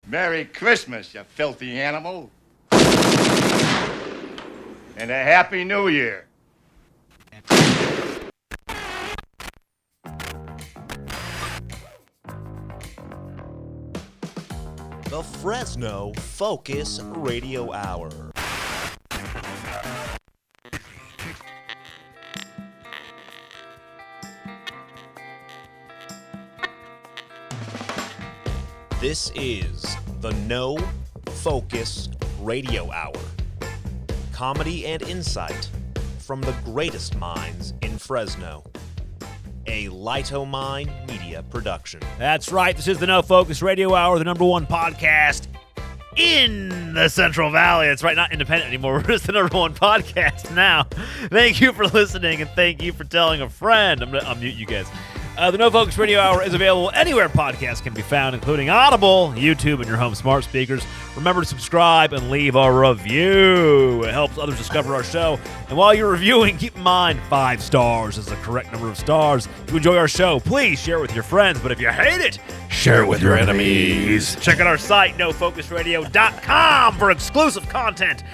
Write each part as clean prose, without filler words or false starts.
Merry Christmas, you filthy animal. And a Happy New Year. The Fresno Focus Radio Hour. This is the No Focus Radio Hour. Comedy and insight from the greatest minds in Fresno. A Lightomine Media production. That's right. This is the No Focus Radio Hour, the number one podcast in the Central Valley. That's right, not independent anymore. We're just the number one podcast now. Thank you for listening, and thank you for telling a friend. I'm going to unmute you guys. The No Focus Radio Hour is available anywhere podcasts can be found, including Audible, YouTube, and your home smart speakers. Remember to subscribe and leave a review. It helps others discover our show. And while you're reviewing, keep in mind 5 stars is the correct number of stars. If you enjoy our show, please share it with your friends. But if you hate it, share it with your enemies. Check out our site, nofocusradio.com, for exclusive content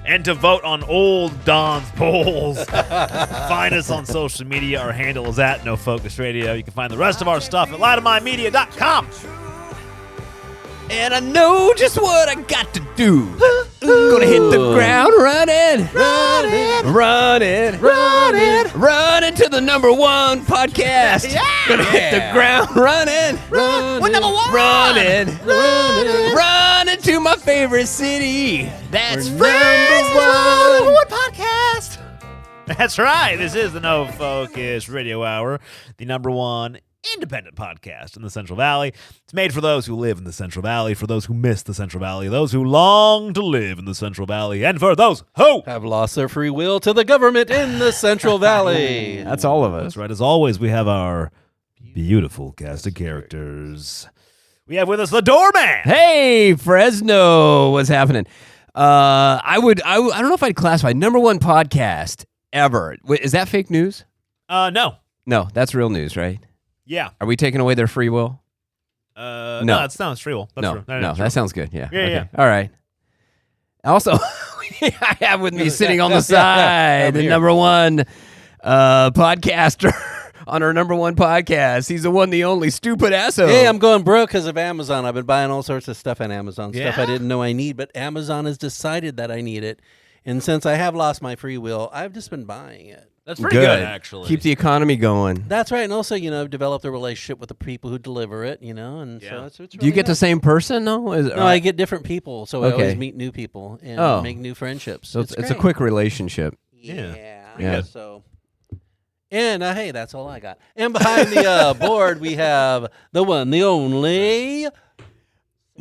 and to vote on old Don's polls. Find us on social media. Our handle is at NoFocusRadio. You can find the rest of our stuff at lightominemedia.com. And I know just what I got to do. Gonna hit the ground running to the number one podcast. Yeah. Gonna hit the ground running. We're number one. Running to my favorite city. That's We're Fresno. number one podcast. That's right. This is the No Focus Radio Hour, the number one independent podcast in the Central Valley. It's made for those who live in the Central Valley, for those who miss the Central Valley, those who long to live in the Central Valley, and for those who have lost their free will to the government in the Central Valley. That's all of us. That's right. As always, we have our beautiful cast of characters. We have with us the Doorman. Hey, Fresno, what's happening? I don't know if I'd classify number one podcast ever. Wait, is that fake news? No. No, that's real news, right? Yeah. Are we taking away their free will? No, it's free will. That's No, true. that sounds good. Yeah. Yeah, okay. yeah. All right. Also, I have with me sitting on the side the number one podcaster on our number one podcast. He's the one, the only, Stupid Pidasso. Hey, I'm going broke because of Amazon. I've been buying all sorts of stuff on Amazon, stuff Yeah? I didn't know I need, but Amazon has decided that I need it. And since I have lost my free will, I've just been buying it. That's pretty good, actually. Keep the economy going. That's right. And also, I've developed a relationship with the people who deliver it, and so it's really Do you get the nice. same person, though? No, I get different people, so I Okay. always meet new people and make new friendships. So it's a great. quick relationship. Yeah. So, and hey, that's all I got. And behind the board, we have the one, the only.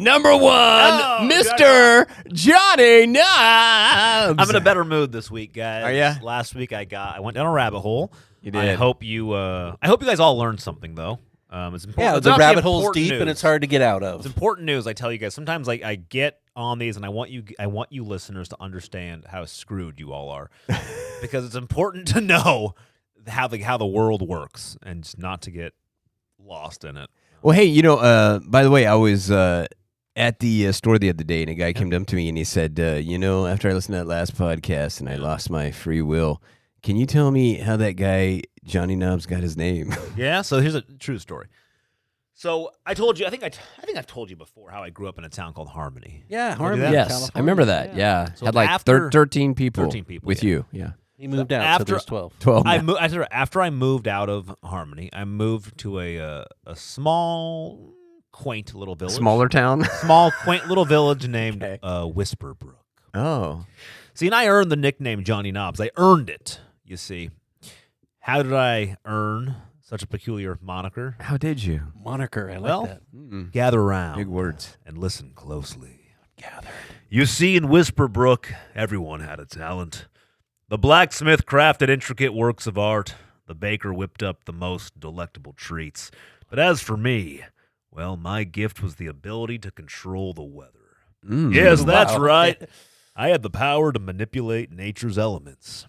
Number one, Mr. Johnny Knobs. I'm in a better mood this week, guys. Are ya? Last week I went down a rabbit hole. You did. I hope you guys all learned something though. It's important. Yeah, It's the actually rabbit hole's important deep news. and it's hard to get out of. It's important news. I tell you guys. Sometimes I get on these and I want you listeners to understand how screwed you all are, because it's important to know how the world works and just not to get lost in it. Well, hey, by the way, I was at the store the other day, and a guy came up to me and he said, after I listened to that last podcast and I lost my free will, can you tell me how that guy, Johnny Knobs, got his name? Yeah, so here's a true story. So I told you, I think I've told you before how I grew up in a town called Harmony. Yeah, Did I do Harmony. that? Yes, California. I remember that. Yeah. So Had like after- 13 people. 13 people, with yeah. you. Yeah. He moved out, After- so there's 12. 12. After I moved out of Harmony, I moved to a small, quaint little village. Smaller town. Small, quaint little village named Okay. Whisperbrook. Oh. See, and I earned the nickname Johnny Knobs. I earned it, you see. How did I earn such a peculiar moniker? How did you? Moniker, I like Well, that. Gather around. Big words. And listen closely. Gather. You see, in Whisperbrook, everyone had a talent. The blacksmith crafted intricate works of art. The baker whipped up the most delectable treats. But as for me, well, my gift was the ability to control the weather. Yes, that's Wow. right. I had the power to manipulate nature's elements.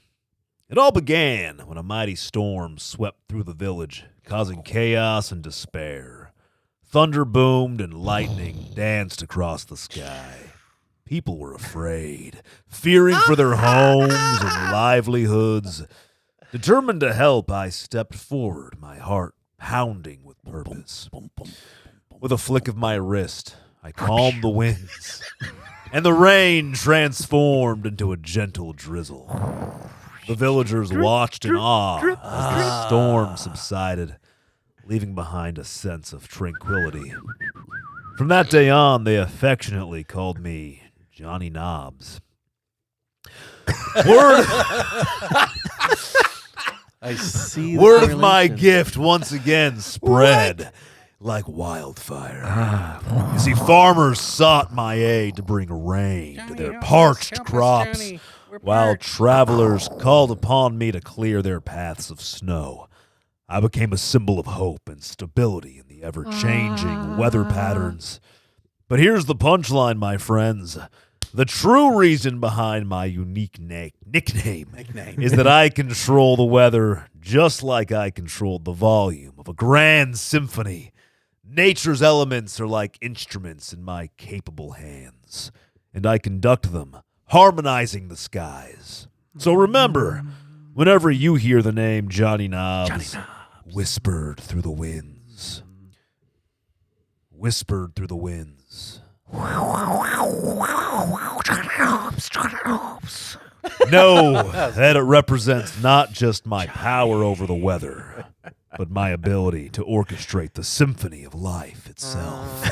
It all began when a mighty storm swept through the village, causing chaos and despair. Thunder boomed and lightning danced across the sky. People were afraid, fearing for their homes and livelihoods. Determined to help, I stepped forward, my heart pounding with purpose. With a flick of my wrist, I calmed the winds, and the rain transformed into a gentle drizzle. The villagers watched in awe as the storm subsided, leaving behind a sense of tranquility. From that day on, they affectionately called me Johnny Knobs. Word I see. Word of my gift once again spread like wildfire. You see, farmers sought my aid to bring rain to their parched crops, while travelers called upon me to clear their paths of snow. I became a symbol of hope and stability in the ever-changing weather patterns. But here's the punchline, my friends. The true reason behind my unique nickname is that I control the weather just like I controlled the volume of a grand symphony. Nature's elements are like instruments in my capable hands, and I conduct them, harmonizing the skies. So remember, whenever you hear the name Johnny Knobs, whispered through the winds. Whispered through the winds. Know that it represents not just my power over the weather, but my ability to orchestrate the symphony of life itself.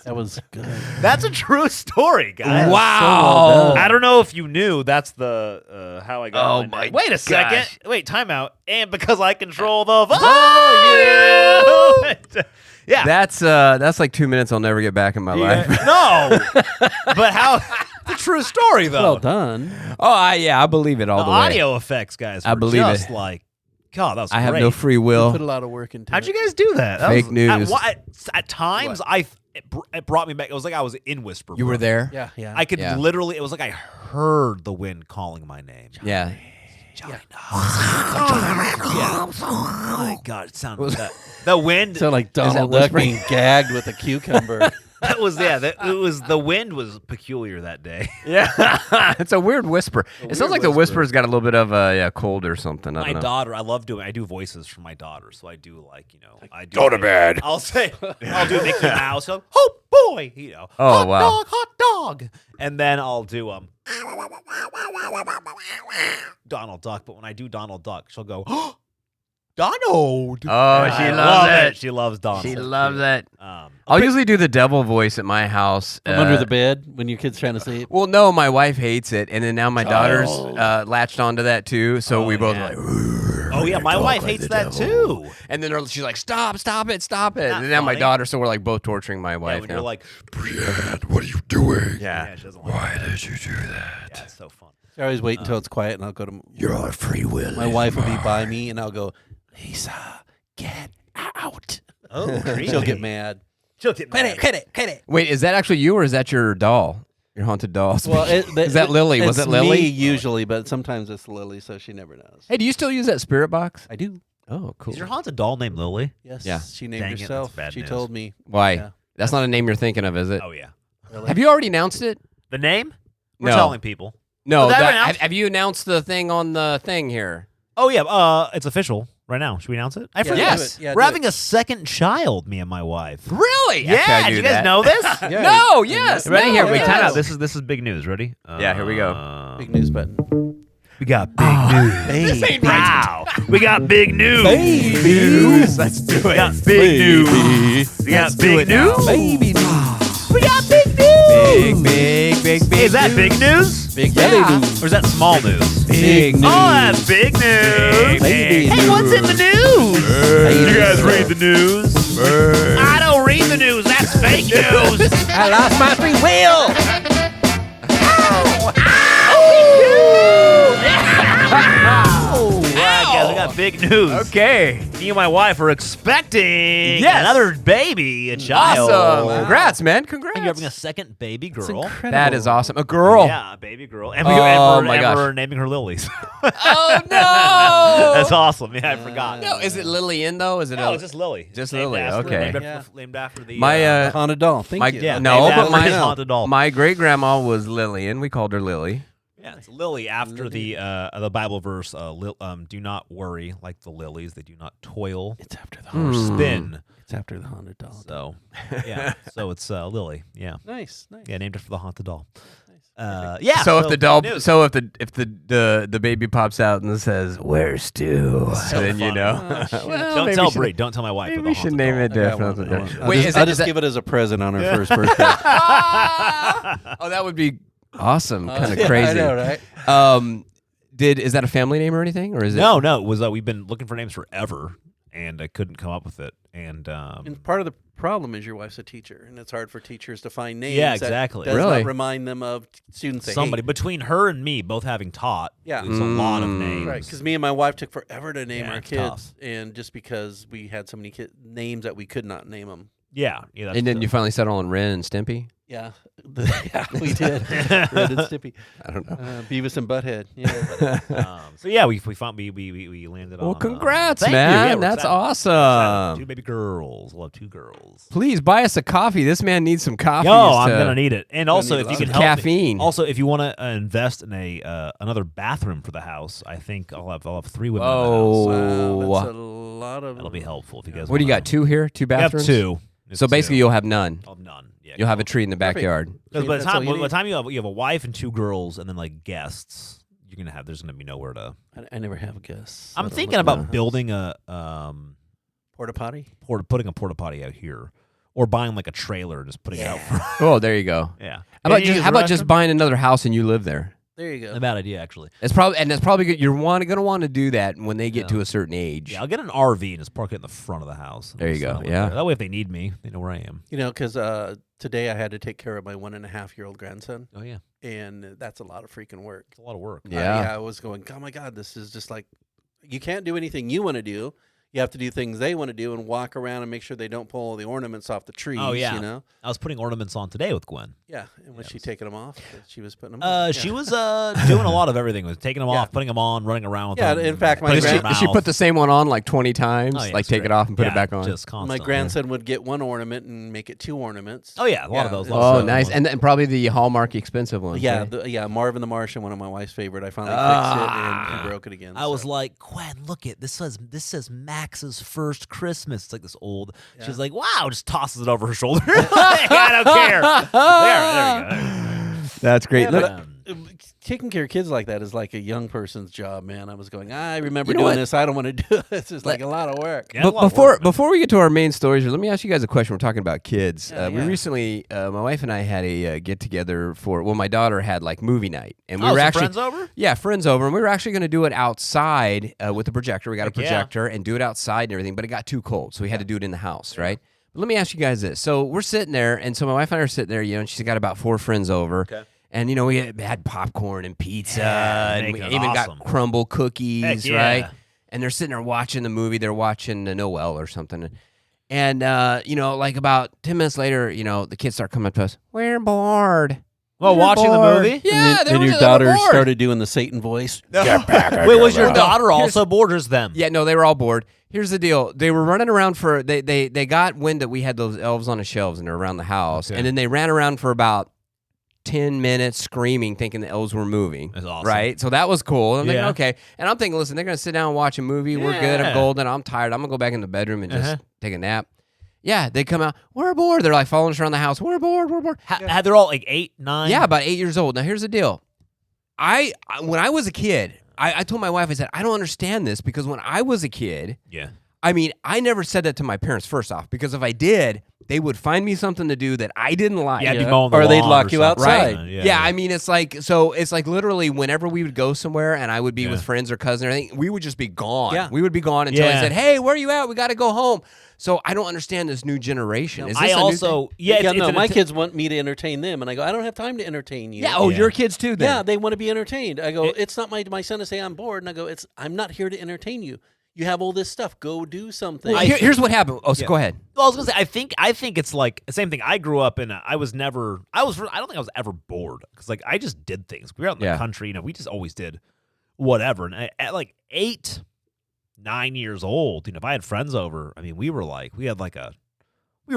That was good. That's a true story, guys. Wow. I don't know if you knew that's the how I got. Oh name. my Wait a second. gosh. Wait, time out. And because I control the volume. Yeah. That's like 2 minutes I'll never get back in my life. No. But how? It's a true story, though. Well done. Oh, I believe it all The the way. audio effects, guys. I were believe just it. like, God, that was I have great. no free You will. put a lot of work into How'd it. you guys do that? Fake news. At times, it brought me back. It was like I was in Whisper. You were mode. there? Yeah, yeah. I could Yeah. literally. It was like I heard the wind calling my name. Yeah. Johnny Knobs. Yeah. Oh my God, it sounded the wind. Sound like Is that Donald Duck whispering? being gagged with a cucumber. That was it was the wind was peculiar that day. Yeah. It's a weird whisper. It sounds weird like the whisper. whisper's got a little bit of a cold or something. I My don't know. daughter, I do voices for my daughter, so I do I do. Go to bed. I'll do Mickey Mouse. Oh boy, Oh, hot wow. dog, hot dog, and then I'll do Donald Duck. But when I do Donald Duck, she'll go Donald. Oh, And she I loves love it. She loves Donald. She loves it. Um, I'll usually do the devil voice at my house. From under the bed when your kid's trying to sleep. Well, no, my wife hates it, and then now my daughter's latched onto that too. So we both yeah. like. oh yeah, my wife hates that too. And then she's like, "Stop it!" Not And now my funny. daughter, so we're like both torturing my Yeah, wife when now. you're like, Brienne, what are you doing? yeah. she doesn't like Why that. did you do that? Yeah, it's so fun. I always wait until it's quiet and I'll go to You're a free will. my wife will be by me and I'll go, Lisa, get out. Oh, She'll get mad. She'll get mad. Quit it. Wait, is that actually you, or is that your doll? Your haunted doll? Well, is that Lily? Was it's it Lily? me usually, but sometimes it's Lily, so she never knows. Hey, do you still use that spirit box? I do. Oh, cool. Is your haunted doll named Lily? Yes. Yeah. She named Dang it, that's herself. bad She news. told me. Why? Yeah. That's not a name you're thinking of, is it? Oh yeah. Really? Have you already announced it? The name? We're No. telling people. No. Was that that- announced? have you announced the thing on the thing here? Oh yeah. It's official right now. Should we announce it? I forget. Yes. do it. Yeah, We're do having a second child, me and my wife. Really? Yeah. Actually, I Did knew you guys that. know this? Yeah. No. Yes. Ready? no, Here, wait, yes. time out. This is big news. Ready? Yeah, here we go. Big news button. We got big news. This ain't Wow. We got big news. news. Let's do We it. got big news. We got big news. Baby news. We got big news. Big. Hey, is that big news? Big Yeah. belly news. Or is that small news? Big news. Oh, that's big news. Baby Hey, news. what's in the news? Baby You guys news. read the news? I don't read the news. That's fake news. I lost my free will. All right, guys, we got big news. Okay. Me and my wife are expecting Yes. another baby, a child. Awesome. Congrats, man. Congrats. And you're having a second baby girl. That is awesome. A girl. Yeah, a baby girl. And, Oh, my gosh. we're naming her Lilies. Oh, no. That's awesome. Yeah, I forgot. No, is it Lillian, though? Is it No, it's just Lily. Just Named Lily, after- okay. Named after the My, Haunted doll. Thank my, you. Yeah, no, named but after his haunted doll. my great-grandma was Lillian. We called her Lily. Yeah, it's Lily after the Bible verse. Do not worry like the lilies; they do not toil It's after the or haunted. spin. It's after the haunted doll. So, yeah. So it's Lily. Yeah, Nice. yeah. Named after the haunted doll. Nice. Yeah. So if the doll, good news. so if the baby pops out and says, "Where's Stu?" then you funny. know. Well, don't maybe tell we should- Bree. Don't tell my wife. Maybe of the we should haunted name doll. it I got one. definitely. I'll Wait, just, is I'll just give it as a present on her first birthday. Oh, that would be awesome. Kind of Yeah, crazy. I know, right? Is that a family name or anything, or is it? No, it was we've been looking for names forever, and I couldn't come up with it. And And part of the problem is your wife's a teacher, and it's hard for teachers to find names. Yeah, that exactly. does Really? not remind them of students they somebody hate. between her and me, both having taught, Yeah. it was a lot of names. Right, because me and my wife took forever to name Yeah, our it's kids, tough. and just because we had so many names that we could not name them. Yeah. That's And then the- you finally settle on Ren and Stimpy. Yeah, yeah, we did. Red and Stippy, I don't know. Beavis and Butthead. Yeah, So yeah, we found we landed on. Well, congrats, thank you. man. Yeah, we're That's excited. awesome. Two baby girls. We'll have 2 girls. Please buy us a coffee. This man needs some coffee. Yo, I'm gonna need it. And also, need if a you lot can of help me- caffeine. Also, if you want to invest in another bathroom for the house, I think I'll have 3 women in the house. wow, that's a lot of. That'll be helpful if you guys. What do you wanna- got? 2 here? 2 We have bathrooms? 2. So basically, you'll have none. I'll have none. Yeah, You'll have a tree in the backyard. Because by the That's all time you need. you have a wife and 2 girls and then like guests, there's gonna be nowhere to. I never have guests. I'm I don't thinking look about around. building a porta potty. putting a porta potty out here, or buying like a trailer, and just putting it out front. Oh, there you go. Yeah. How about just buying another house and you live there? There you go. a bad idea actually. That's probably good. You're gonna want to do that when they get Yeah. to a certain age. Yeah, I'll get an RV and just park it in the front of the house. There you Just go, live yeah. there. That way, if they need me, they know where I am. You know, because today I had to take care of my 1.5-year-old grandson, Oh yeah, and that's a lot of freaking work. it's a lot of work. Yeah. I was going, oh my God, this is just like, you can't do anything you want to do. You have to do things they want to do and walk around and make sure they don't pull all the ornaments off the trees. Oh, yeah. You know? I was putting ornaments on today with Gwen. Yeah. And was Yeah, she it was- taking them off? She was putting them on? She was doing a lot of everything. Was taking them Yeah. off, putting them on, running around with Yeah, them. in fact, my putting them in Does her she put mouth. the same one on like 20 times? Oh, yeah, like it's take great. it off and put Yeah, it back on? Just My constantly. grandson would get one ornament and make it 2 ornaments. Oh yeah, a lot of Yeah, those. it's- lots Oh, of nice. those. And probably the Hallmark expensive ones. Yeah, right? Marvin the Martian, one of my wife's favorite. I finally fixed it and he broke it again. I was so. like, Gwen, look at this says Max's first Christmas. It's like this old. Yeah. She's like, wow, just tosses it over her shoulder. I don't care. There you go. That's great. Yeah, Look, but, taking care of kids like that is like a young person's job, man. I was going, I remember You know doing what? this. I don't want to do it. It's just like a lot of work. Yeah, a lot of before work, man. before we get to our main stories here, let me ask you guys a question. We're talking about kids. Yeah, We yeah. recently, my wife and I had a get together for. Well, my daughter had like movie night, and we Oh, were some actually friends over? Yeah, friends over, and we were actually going to do it outside with the projector. We got a Heck yeah. projector and do it outside and everything, but it got too cold, so we had to do it in the house, right? But let me ask you guys this: so we're sitting there, and so my wife and I are sitting there, and she's got about 4 friends over. Okay. And, we had popcorn and pizza, Yeah, and we making it even awesome. got crumble cookies, Heck yeah. right? And they're sitting there watching the movie. They're watching Noel or something. And, like about 10 minutes later, the kids start coming up to us. We're bored. Well, We're watching bored." the movie. Yeah, Then your daughter started doing the Satan voice. Wait, was your daughter also bored or just them? Yeah, no, they were all bored. Here's the deal. They were running around for, they got wind that we had those elves on the shelves and they're around the house. Okay. And then they ran around for about 10 minutes screaming, thinking the elves were moving. That's awesome. Right? So that was cool. I'm thinking, Yeah. okay. And I'm thinking, listen, they're going to sit down and watch a movie. We're good. Yeah. I'm golden. I'm tired. I'm going to go back in the bedroom and just Uh-huh. take a nap. Yeah, they come out. We're bored. They're like following us around the house. We're bored. We're bored. Had they're all like 8, 9? Yeah, about 8 years old. Now, here's the deal. When I was a kid, I told my wife, I said, I don't understand this because when I was a kid, Yeah. I mean, I never said that to my parents first off because if I did, they would find me something to do that I didn't like. Yeah, I'd be mowing the Or they'd lawn lock you something. outside. Right? Yeah, Yeah, I mean, it's like literally whenever we would go somewhere and I would be Yeah. with friends or cousins or anything, we would just be gone. Yeah. We would be gone until Yeah. I said, "Hey, where are you at? We got to go home." So I don't understand this new generation. Is this I a new also thing? yeah. Yeah, it's no, an my att- kids want me to entertain them, and I go, I don't have time to entertain you. Yeah. Oh, Yeah. your kids too. Then. Yeah, they want to be entertained. I go, it's not my son to say I'm bored, and I go, I'm not here to entertain you. You have all this stuff. Go do something. Well, here's what happened. Oh, so go ahead. Well, I was gonna say, I think it's like the same thing. I grew up in. I don't think I was ever bored because like I just did things. We were out in the country, we just always did whatever. And at like 8, 9 years old, if I had friends over, I mean, we were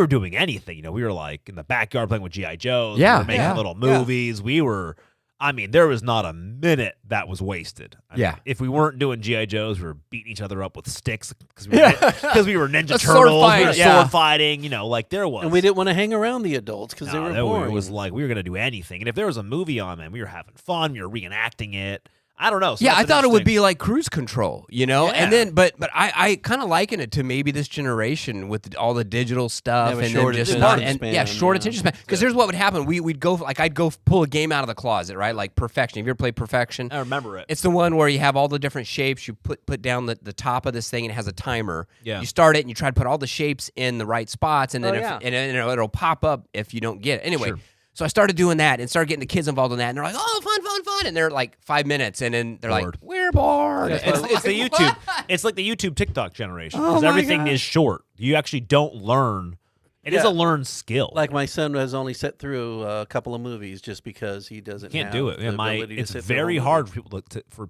doing anything. We were like in the backyard playing with G.I. Joes. Yeah, we were making little movies. We were. I mean, there was not a minute that was wasted. I mean, if we weren't doing G.I. Joes, we were beating each other up with sticks because we were Ninja Turtles. We were sword fighting, like there was. And we didn't want to hang around the adults because they were boring. It was like we were going to do anything. And if there was a movie on, man, we were having fun. We were reenacting it. I don't know. So I thought it would be like cruise control, and then, but I kind of liken it to maybe this generation with all the digital stuff and short then just attention span, short attention span. Because here's what would happen: we'd go I'd go pull a game out of the closet, right? Like Perfection. Have you ever played Perfection? I remember it. It's the one where you have all the different shapes. You put down the top of this thing, and it has a timer. Yeah. You start it, and you try to put all the shapes in the right spots, and then it'll pop up if you don't get it. Anyway. Sure. So I started doing that and started getting the kids involved in that, and they're like, "Oh, fun!" And they're like 5 minutes, and then they're Bored. like, "We're bored." It's the YouTube. It's like the YouTube TikTok generation Oh because my everything God. is short. You actually don't learn. It is a learned skill. Like my son has only sat through a couple of movies just because he doesn't can't have do it. the ability to It's sit through a very whole hard movie. for people for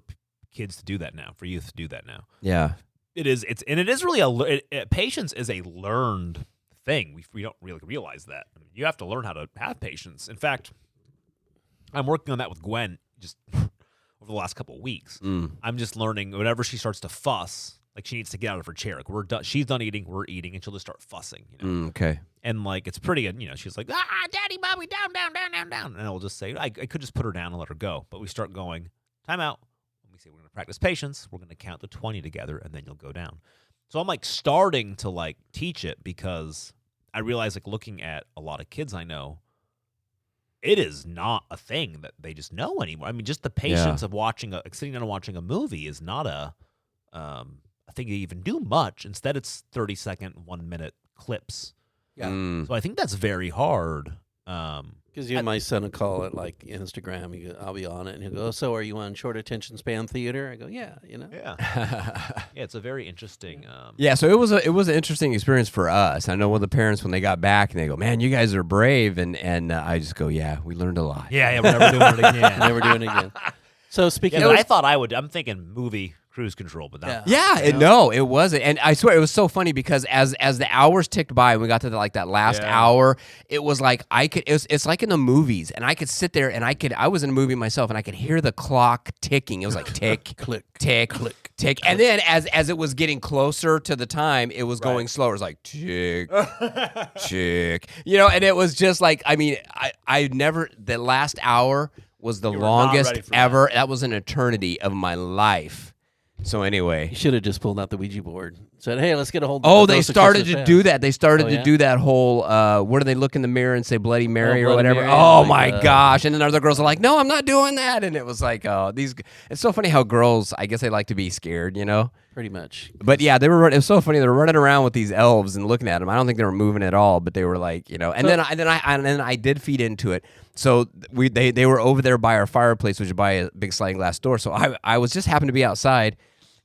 kids to do that now. For youth to do that now. Yeah. It is. It is really patience is a learned thing. We don't really realize that. I mean, you have to learn how to have patience. In fact, I'm working on that with Gwen just over the last couple of weeks. I'm just learning whenever she starts to fuss, like she needs to get out of her chair. Like we're done. She's done eating. We're eating, and she'll just start fussing. Okay. And like it's pretty. She's like, daddy, mommy, down. And I'll just say, I could just put her down and let her go. But we start going, time out. Let me say, we're going to practice patience. We're going to count to 20 together, and then you'll go down. So I'm like starting to like teach it because I realize like looking at a lot of kids I know, it is not a thing that they just know anymore. I mean, just the patience of sitting down and watching a movie is not a thing they even do much. Instead, it's 30-second, 1 minute clips. Yeah. Mm. So I think that's very hard. Because my son will call it like Instagram. I'll be on it, and he'll go, "So are you on short attention span theater?" I go, "Yeah, Yeah, it's a very interesting. Yeah, so it was an interesting experience for us. I know one of the parents when they got back and they go, "Man, you guys are brave," and I just go, "Yeah, we learned a lot." Yeah, we're never doing it again. never doing it again." So speaking Yeah, of, but I thought I would. I'm thinking movie cruise control, but not. Yeah, it wasn't, and I swear it was so funny because as the hours ticked by and we got to that last hour, it was like it's like in the movies, and I could sit there and I was in a movie myself, and I could hear the clock ticking. It was like tick, click, tick, click, tick, and then as it was getting closer to the time, it was going slower. It was like tick, tick, and it was just like I never the last hour was the longest ever. That was an eternity of my life. So anyway, you should have just pulled out the Ouija board. Said, "Hey, let's get a hold." Oh, they started to do that. They started to do that whole. Where do they look in the mirror and say Bloody Mary or Bloody whatever? Mary, Oh my gosh! And then other girls are like, "No, I'm not doing that." And it was like, oh, these. It's so funny how girls. I guess they like to be scared, Pretty much. But yeah, they were. It was so funny. They were running around with these elves and looking at them. I don't think they were moving at all, but they were like, And then I did feed into it. So they were over there by our fireplace, which is by a big sliding glass door. So I was just happened to be outside.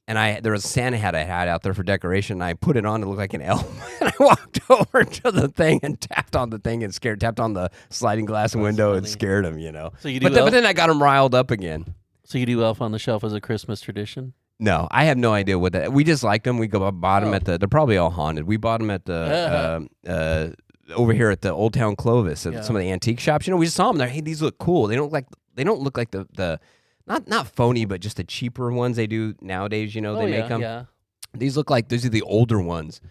And there was a Santa hat I had out there for decoration, and I put it on to look like an elf. And I walked over to the thing and tapped on the thing and tapped on the sliding glass window and scared him, So you do but then I got him riled up again. So you do Elf on the Shelf as a Christmas tradition? No, I have no idea what that. We just liked them. We bought them at they're probably all haunted. We bought them at the over here at the Old Town Clovis at some of the antique shops. We just saw them there. Hey, these look cool. They don't look like the not phony, but just the cheaper ones they do nowadays. They make them. Yeah. These look like these are the older ones.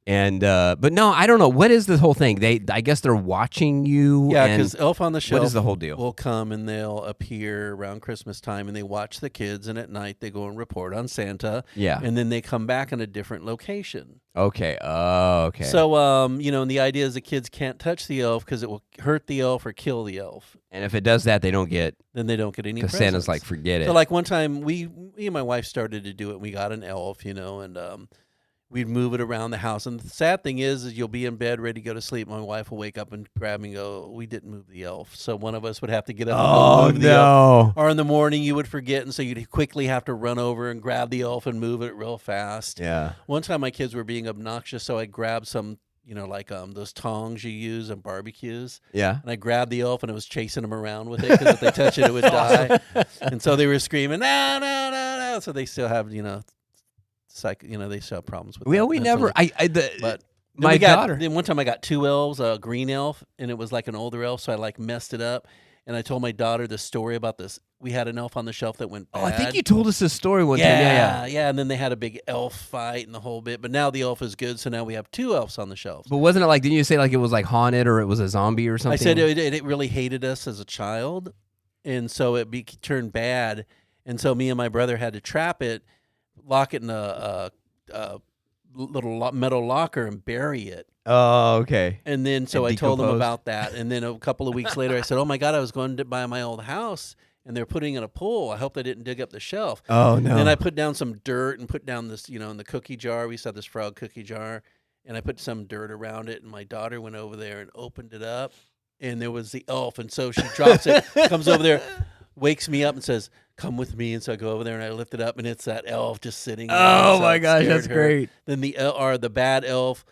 And but no, I don't know what is this whole thing. I guess they're watching you. Yeah, and because Elf on the Shelf. What is the whole deal? Will come and they'll appear around Christmas time, and they watch the kids, and at night they go and report on Santa. Yeah, and then they come back in a different location. Okay. Oh, okay. So and the idea is the kids can't touch the elf because it will hurt the elf or kill the elf. And if it does that, they don't get. Then they don't get any. Because presents. Santa's like, forget it. So like one time, me and my wife started to do it. We got an elf, and we'd move it around the house. And the sad thing is you'll be in bed ready to go to sleep. My wife will wake up and grab me and go, we didn't move the elf. So one of us would have to get up and go move the elf. Or in the morning you would forget, and so you'd quickly have to run over and grab the elf and move it real fast. Yeah. One time my kids were being obnoxious, so I grabbed some, like those tongs you use in barbecues. Yeah. And I grabbed the elf and I was chasing them around with it because if they touch it, it would die. And so they were screaming, no, no, no, no. So they still have, they still have problems with that. We never. But my daughter. Then one time I got two elves, a green elf, and it was like an older elf, so I messed it up. And I told my daughter the story about this. We had an elf on the shelf that went bad. Oh, I think you told us this story one time. Yeah. And then they had a big elf fight and the whole bit. But now the elf is good, so now we have two elves on the shelf. But wasn't it like? Didn't you say like it was like haunted or it was a zombie or something? I said it really hated us as a child, and so it turned bad. And so me and my brother had to trap it, lock it in a little metal locker, and bury it. Oh, okay. And then so I told them about that. And then a couple of weeks later, I said, "Oh my God, I was going to buy my old house, and they're putting in a pool. I hope they didn't dig up the shelf." Oh no. And then I put down some dirt and put down this, in the cookie jar. We used to have this frog cookie jar, and I put some dirt around it. And my daughter went over there and opened it up, and there was the elf. And so she drops it, comes over there, wakes me up, and says, "Come with me." And so I go over there and I lift it up, and it's that elf just sitting there. Oh so my it gosh, scared that's her. great. Then the bad elf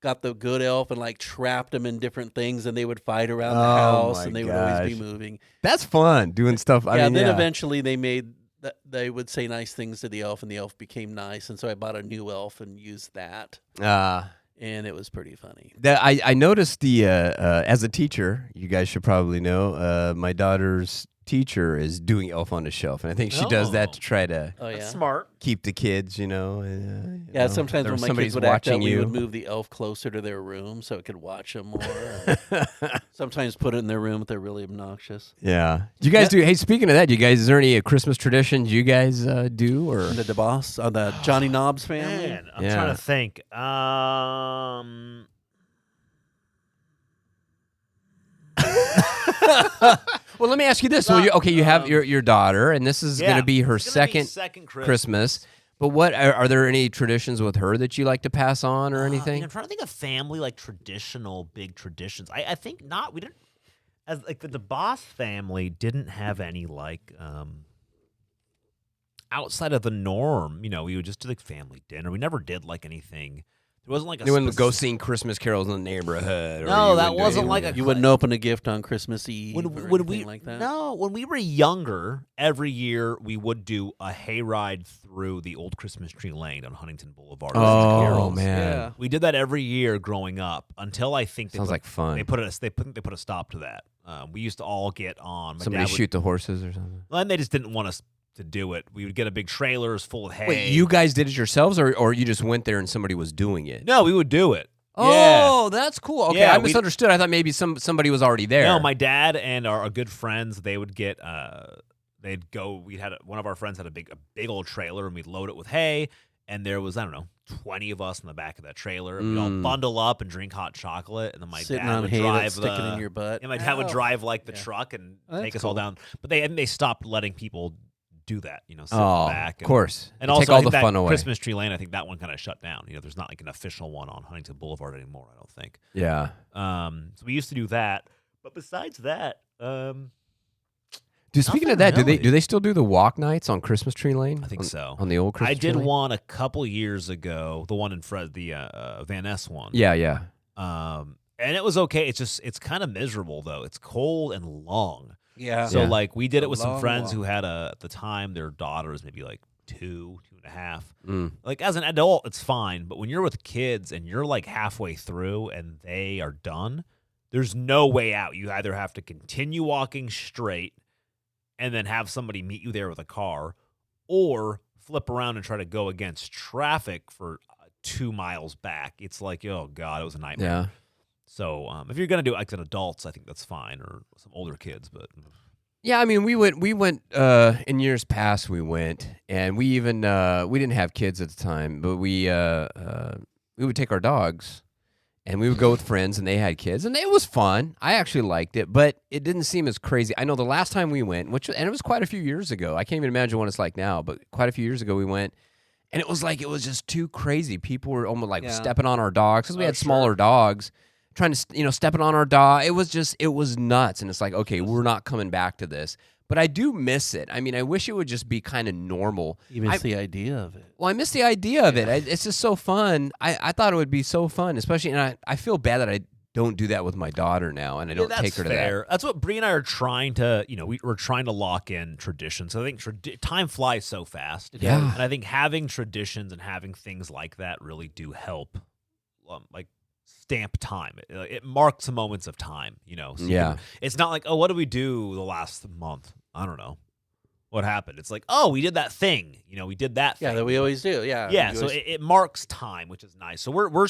got the good elf and trapped them in different things, and they would fight around the house, and they would always be moving. That's fun doing stuff. Then eventually they would say nice things to the elf, and the elf became nice, and so I bought a new elf and used that. And it was pretty funny. I noticed the as a teacher, you guys should probably know, my daughter's teacher is doing Elf on the Shelf, and I think she does that to try to Smart. keep the kids, Sometimes when my kids would act out, we would move the elf closer to their room so it could watch them more. Sometimes put it in their room if they're really obnoxious. Yeah. Do you guys do? Hey, speaking of that, is there any Christmas traditions you guys do, or the DeBoss, the Johnny Knobs family? Man, I'm trying to think. Well, let me ask you this. So, you have your daughter, and this is going to be her second Christmas. But what are there any traditions with her that you like to pass on or anything? I'm trying to think of family traditional big traditions. I think not. We didn't, as the DeBoss family didn't have any outside of the norm. We would just do family dinner. We never did anything. There wasn't you wouldn't go sing Christmas carols in the neighborhood. No, that wasn't You wouldn't open a gift on Christmas Eve or anything like that? No, when we were younger, every year we would do a hayride through the old Christmas tree lane on Huntington Boulevard. Oh, man. Yeah. We did that every year growing up until I think Sounds like fun. They put a stop to that. We used to all get on. Somebody shoot the horses or something? Well, and they just didn't want us to do it. We would get a big trailers full of hay. Wait, you guys did it yourselves, or you just went there and somebody was doing it? No, we would do it. Oh, that's cool. Okay, Yeah, I misunderstood. I thought maybe somebody was already there. No, my dad and our good friends, they would get, they'd go, one of our friends had a big old trailer, and we'd load it with hay, and there was, 20 of us in the back of that trailer, and we'd all bundle up and drink hot chocolate, and then my Sitting dad on would hay drive sticking in your butt. And my dad would drive the truck and take us all down. But they stopped letting people do that, sit in the back. Of course. And Take also, all I think the fun away. Christmas Tree Lane, I think that one kind of shut down. There's not an official one on Huntington Boulevard anymore, I don't think. Yeah. So we used to do that. But besides that, Speaking of that, do they still do the walk nights on Christmas Tree Lane? I think so. On the old Christmas Tree Lane? I did Lane? one a couple years ago, the one in the Van Ness one. Yeah. And it was okay. It's kind of miserable, though. It's cold and long. Yeah. So we did it with some long friends walk. who had at the time their daughter was maybe 2.5. As an adult, it's fine, but when you're with kids and you're halfway through and they are done, there's no way out. You either have to continue walking straight and then have somebody meet you there with a car, or flip around and try to go against traffic for 2 miles back. It's oh God, it was a nightmare. Yeah. So if you're gonna do it adults, I think that's fine, or some older kids. But Yeah, I mean, we went in years past. We went, and we even we didn't have kids at the time, but we would take our dogs, and we would go with friends, and they had kids, and it was fun. I actually liked it, but it didn't seem as crazy. I know the last time we went, and it was quite a few years ago. I can't even imagine what it's like now, but quite a few years ago we went, And it was just too crazy. People were almost like Yeah. stepping on our dogs because we had sure. smaller dogs, trying to, stepping on our dog. It was nuts. And it's like, okay, we're not coming back to this. But I do miss it. I mean, I wish it would just be kind of normal. You miss the idea of it. Well, I miss the idea of it. It's just so fun. I thought it would be so fun, especially, and I feel bad that I don't do that with my daughter now, and I don't take her to that. That's what Bree and I are trying to, we're trying to lock in traditions. So I think time flies so fast. Yeah. And I think having traditions and having things like that really do help, like stamp time. It marks moments of time, So Yeah. it's not like, oh, what did we do the last month? I don't know. What happened? It's like, oh, we did that thing. We did that thing. Yeah, that we always do. Yeah. Yeah, You so always- it marks time, which is nice. So we're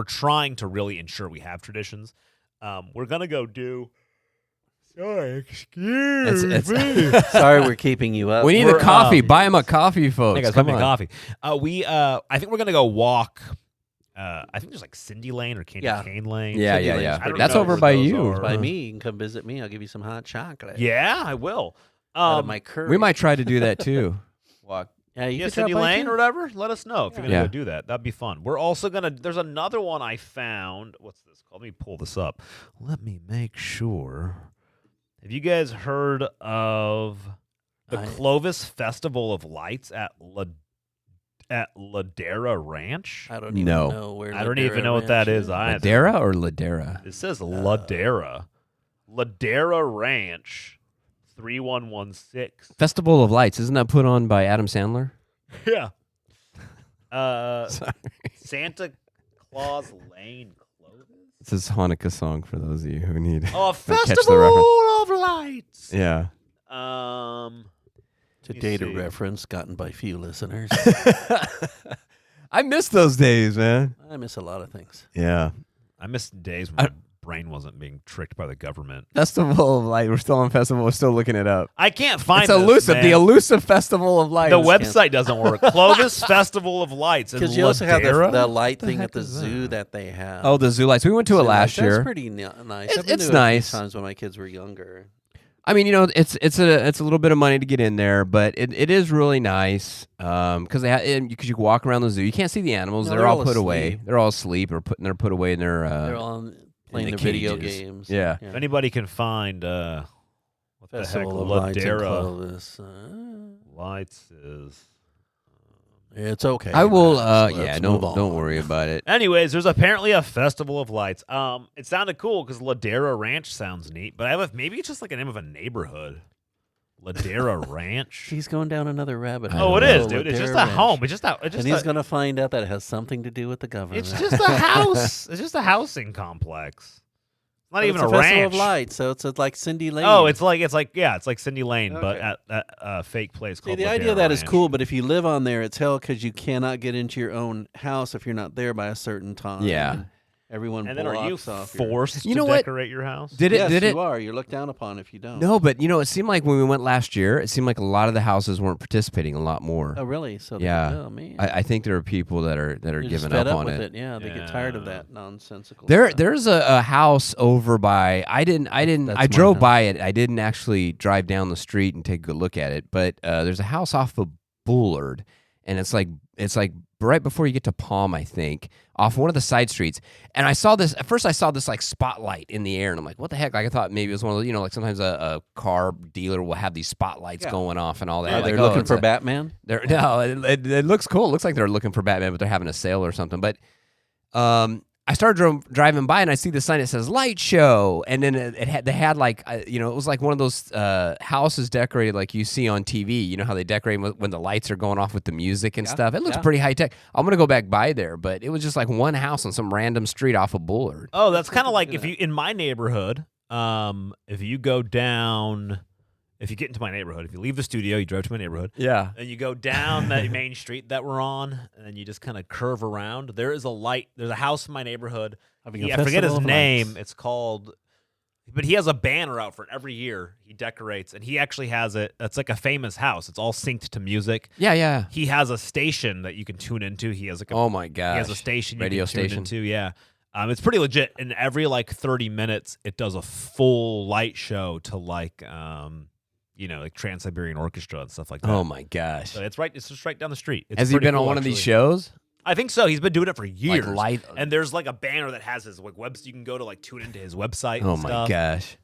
trying to really ensure we have traditions. We're gonna go do. Sorry, excuse me. Sorry, we're keeping you up. We need We're, a coffee. Buy him a coffee, folks. Hey guys, Come buy me on. coffee. I think we're gonna go walk. I think there's like Cindy Lane or Candy Cane Lane. Yeah, Cindy yeah, Lane's yeah. pretty That's good. over where by those you. are. by me. You can come visit me. I'll give you some hot chocolate. Yeah, I will. Out of my curry. We might try to do that too. Walk. Yeah, you Yeah, could Cindy drop by Lane too. or whatever. Let us know if you're gonna Yeah. go do that. That'd be fun. We're also gonna. There's another one I found. What's this called? Let me pull this up. Let me make sure. Have you guys heard of the Clovis Festival of Lights at Ladera Ranch? I don't even No. know where. I don't even Ladera know what that Ranch is either. Ladera or Ladera? It says Ladera. Ladera Ranch, 3116. Festival of Lights. Isn't that put on by Adam Sandler? Yeah. Sorry. Santa Claus Lane Clovis. This is Hanukkah song for those of you who need. Oh, a catch the festival of lights. Yeah. To me date a see. reference gotten by few listeners. I miss those days, man. I miss a lot of things. Yeah. I miss days when my brain wasn't being tricked by the government. Festival of Light. We're still on Festival. We're still looking it up. I can't find It's this, elusive. man. The elusive Festival of Light. The website doesn't work. Clovis Festival of Lights. Because you also have Ladera? the light thing heck at the is zoo that they have. Oh, the zoo lights. We went to it Zoo last lights. That's year. pretty nice. I've It's been to it a few nice. times when my kids were younger. I mean, it's a little bit of money to get in there, but it is really nice because because you can walk around the zoo. You can't see the animals; No, they're they're all all put away. asleep. They're all asleep or they're put away in their. They're all playing the their video cages. games. Yeah. If anybody can find what Festival the of heck Lights in Ladera Clovis. Lights is. It's okay. I will. Let's Yeah, move don't on. worry about it. Anyways, there's apparently a festival of lights. It sounded cool because Ladera Ranch sounds neat, but maybe it's just like a name of a neighborhood. Ladera Ranch. He's going down another rabbit I hole. Oh, it don't is, know. dude. It's Ladera just a Ranch. home. It's just a. And he's going to find out that it has something to do with the government. It's just a house. It's just a housing complex. It's not But even it's a Festival ranch. of Lights, so it's like Cindy Lane. Oh, it's like Cindy Lane, but Okay. at a fake place See, called. the Ladera idea of that is Ranch. cool, but if you live on there, it's hell because you cannot get into your own house if you're not there by a certain time. Yeah. And everyone And then are you blocks off your- forced You to know what? decorate your house? Did it? Yes, did it? you are. You're looked down upon if you don't. No, but it seemed like when we went last year, it seemed like a lot of the houses weren't participating a lot more. Oh, really? So Yeah. Oh, man. I think there are people that are They're just giving fed up up on with it. Yeah, they get tired of Yeah. that nonsensical. stuff. There's a house over by. I my drove house. by it. I didn't actually drive down the street and take a good look at it. But there's a house off of Bullard, and it's like right before you get to Palm, I think, off one of the side streets. And I saw this at first. I saw this like spotlight in the air, and I'm like, what the heck? Like I thought maybe it was one of those, like sometimes a car dealer will have these spotlights Yeah. going off and all that. Yeah, Like, they're oh, looking it's for a- Batman. No, it looks cool. It looks like they're looking for Batman, but they're having a sale or something. But I started driving by and I see the sign that says light show, and then they had like it was like one of those houses decorated like you see on TV. You know how they decorate when the lights are going off with the music and stuff. It looks yeah. pretty high tech. I'm gonna go back by there, but it was just like one house on some random street off of Bullard. Oh, that's kind of like if you in my neighborhood. If you go down, if you get into my neighborhood, if you leave the studio, you drive to my neighborhood. Yeah. And you go down that main street that we're on, and then you just kind of curve around. There is a light. There's a house in my neighborhood. Having a I forget his festival of name. lights. It's called, but he has a banner out for it every year. He decorates, and he actually has it. It's like a famous house. It's all synced to music. Yeah. He has a station that you can tune into. He has like a, Oh my gosh. he has a station you Radio can tune station. into. Yeah. It's pretty legit. And every like 30 minutes, it does a full light show to like like Trans-Siberian Orchestra and stuff like that. Oh my gosh. So it's just right down the street. It's Has he pretty been on cool, one of these actually. shows? I think so. He's been doing it for years. light- And there's like a banner that has his like website. You can go to like tune into his website. Oh and my stuff. gosh.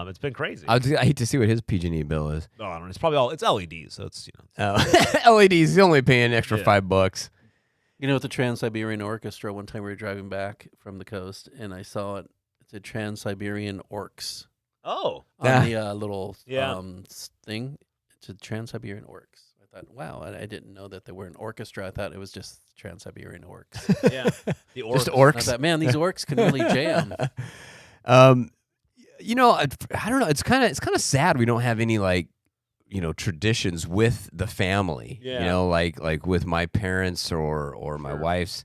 It's been crazy. I hate to see what his PG&E bill is. Oh, I don't know. It's probably it's LEDs, so it's LEDs, he's only paying an extra Yeah. with $5. the Trans-Siberian Orchestra, one time we were driving back from the coast, and I saw it. It's a Trans-Siberian Orcs Oh, on the little Yeah. thing. It's a Trans-Siberian Orcs. I thought, wow, I didn't know that they were an orchestra. I thought it was just Trans-Siberian Orcs. yeah. The Just orcs. I orcs. thought, man, these orcs can really jam. I don't know. It's kind of sad we don't have any like, traditions with the family. Yeah. Like with my parents or my wife's.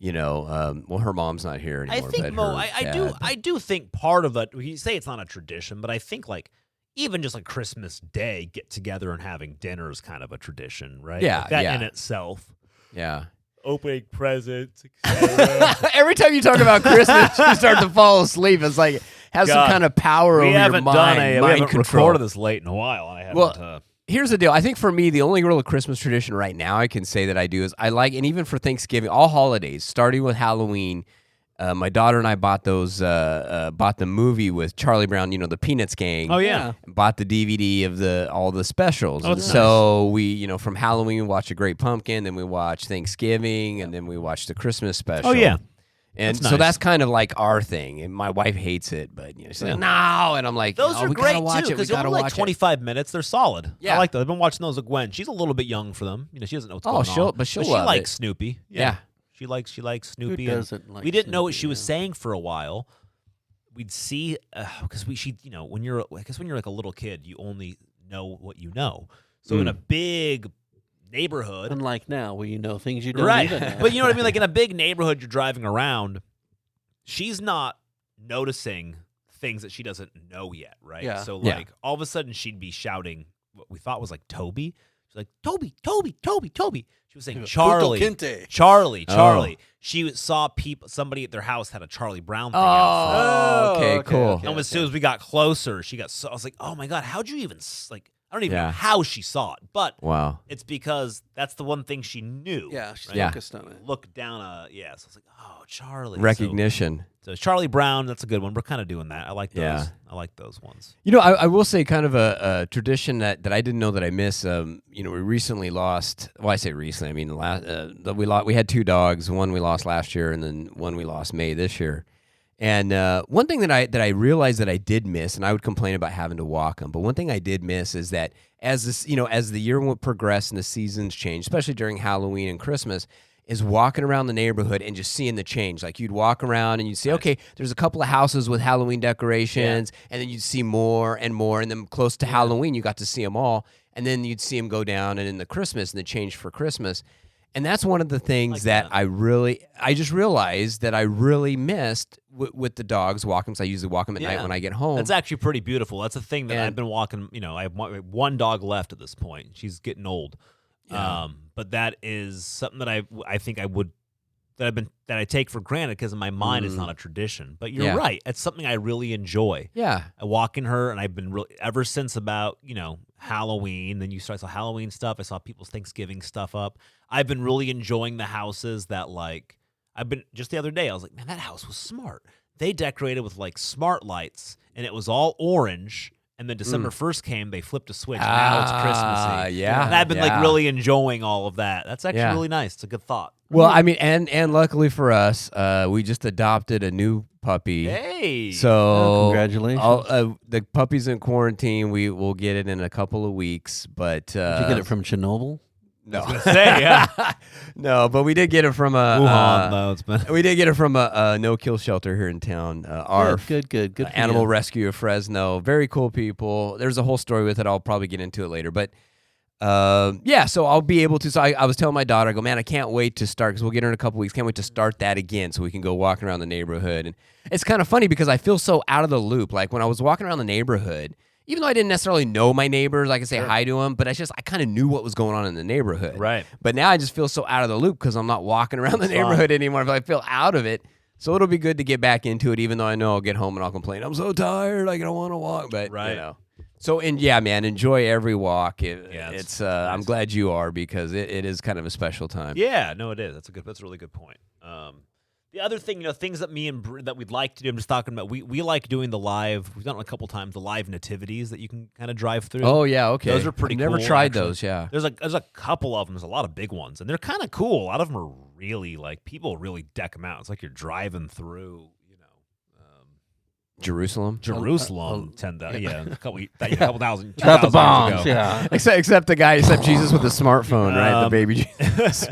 Well, her mom's not here I anymore. think but Mo, her I dad, do but- I do think part of it. You say it's not a tradition, but I think like even just like Christmas Day, get together and having dinner is kind of a tradition, right? Yeah, Like, that yeah. in itself. Yeah. Opening presents, etc. Every time you talk about Christmas, you start to fall asleep. It's like has some God. kind of power we over haven't your done mind. we mind haven't control. recorded this late in a while. I haven't. Well, Here's the deal. I think for me, the only real Christmas tradition right now I can say that I do is I like, and even for Thanksgiving, all holidays, starting with Halloween. My daughter and I bought bought the movie with Charlie Brown, the Peanuts gang. oh yeah. Bought the DVD of all the specials. Oh, And that's so we, from Halloween, we watched A Great Pumpkin, then we watched Thanksgiving, and then we watched the Christmas special. Oh yeah. And That's so nice. that's kind of like our thing. And my wife hates it, but she's like, no. And I'm like, Those no, are we great gotta watch too it. We because they're gotta only watch like 25 minutes. They're solid. Yeah. I like those. I've been watching those with Gwen. She's a little bit young for them. She doesn't know what's going on. But she'll she love likes it. Snoopy. Yeah. She likes Snoopy. Who and doesn't like we didn't know what Snoopy, she was yeah. saying for a while. We'd see because when you're like a little kid, you only know what you know. So in a big neighborhood, Unlike now, where you know things you don't right? even know. But you know what I mean. Like in a big neighborhood, you're driving around. She's not noticing things that she doesn't know yet, right? Yeah. So Yeah. like all of a sudden she'd be shouting what we thought was like Toby. She's like Toby, Toby, Toby, Toby. She was saying Charlie, Punto Quinte. Charlie, Oh. Charlie. She saw somebody at their house had a Charlie Brown thing out Oh, Oh, okay, okay, cool. okay. front. And as soon as we got closer, she got I was like, oh my God, how'd you even like? I don't even know Yeah. how she saw it, but Wow. it's because that's the one thing she knew. Yeah, she's Yeah. focused on it. Look down So I was like, oh, Charlie. Recognition. So Charlie Brown, that's a good one. We're kind of doing that. I like those. Yeah. I like those ones. I will say kind of a tradition that I didn't know that I miss. We recently lost. Well, I say recently. I mean, we had 2 dogs. One we lost last year, and then one we lost May this year. And one thing that I realized that I did miss, and I would complain about having to walk them, but one thing I did miss is that as the year would progress and the seasons change, especially during Halloween and Christmas, is walking around the neighborhood and just seeing the change. Like you'd walk around and you'd see, okay, there's a couple of houses with Halloween decorations, and then you'd see more, and then close to Halloween, you got to see them all, and then you'd see them go down, and in the Christmas, and the change for Christmas. And that's one of the things that I just realized that I really missed with the dogs walking, because I usually walk them at night when I get home. That's actually pretty beautiful. That's a thing that And- I've been walking. I have one dog left at this point. She's getting old. Yeah. But that is something that I think that I take for granted because in my mind it's not a tradition. But you're Yeah. right. It's something I really enjoy. Yeah. I walk in her, and I've been really ever since about Halloween. Then I saw Halloween stuff. I saw people's Thanksgiving stuff up. I've been really enjoying the houses that I've been just the other day. I was like, man, that house was smart. They decorated with smart lights, and it was all orange. And then December 1st came, they flipped a switch, and now it's Christmassy. Yeah. And I've been yeah. really enjoying all of that. That's actually Yeah. really nice. It's a good thought. Well, I mean, and luckily for us, we just adopted a new puppy. Hey. So congratulations. The puppy's in quarantine. We will get it in a couple of weeks, but Did you get it from Chernobyl? no, say, yeah. no, but we did get it from Wuhan, though. It's been we did get it from a no-kill shelter here in town. Our Good for animal you. rescue of Fresno. Very cool people. There's a whole story with it. I'll probably get into it later, but. Yeah, so I'll be able to. So I was telling my daughter, I go, man, I can't wait to start, because we'll get her in a couple weeks. Can't wait to start that again, so we can go walking around the neighborhood. And it's kind of funny because I feel so out of the loop. Like when I was walking around the neighborhood, even though I didn't necessarily know my neighbors, I could say hi to them, but I kind of knew what was going on in the neighborhood. Right. But now I just feel so out of the loop because I'm not walking around the neighborhood anymore. I feel out of it. So it'll be good to get back into it, even though I know I'll get home and I'll complain. I'm so tired. I don't want to walk. But Right. So, and yeah, man, enjoy every walk. Yeah, it's nice. I'm glad you are because it is kind of a special time. Yeah, no, it is. That's a really good point. The other thing, things that that we'd like to do. I'm just talking about. We like doing the live. We've done it a couple times. The live nativities that you can kind of drive through. Oh yeah, okay. Those are pretty I've never cool, tried actually. those. Yeah. There's a couple of them. There's a lot of big ones, and they're kind of cool. A lot of them are really people really deck them out. It's like you're driving through, Jerusalem. Jerusalem. A couple thousand. Without the 2,000 years bombs, ago. yeah. Except Jesus with the smartphone, right? The baby Jesus.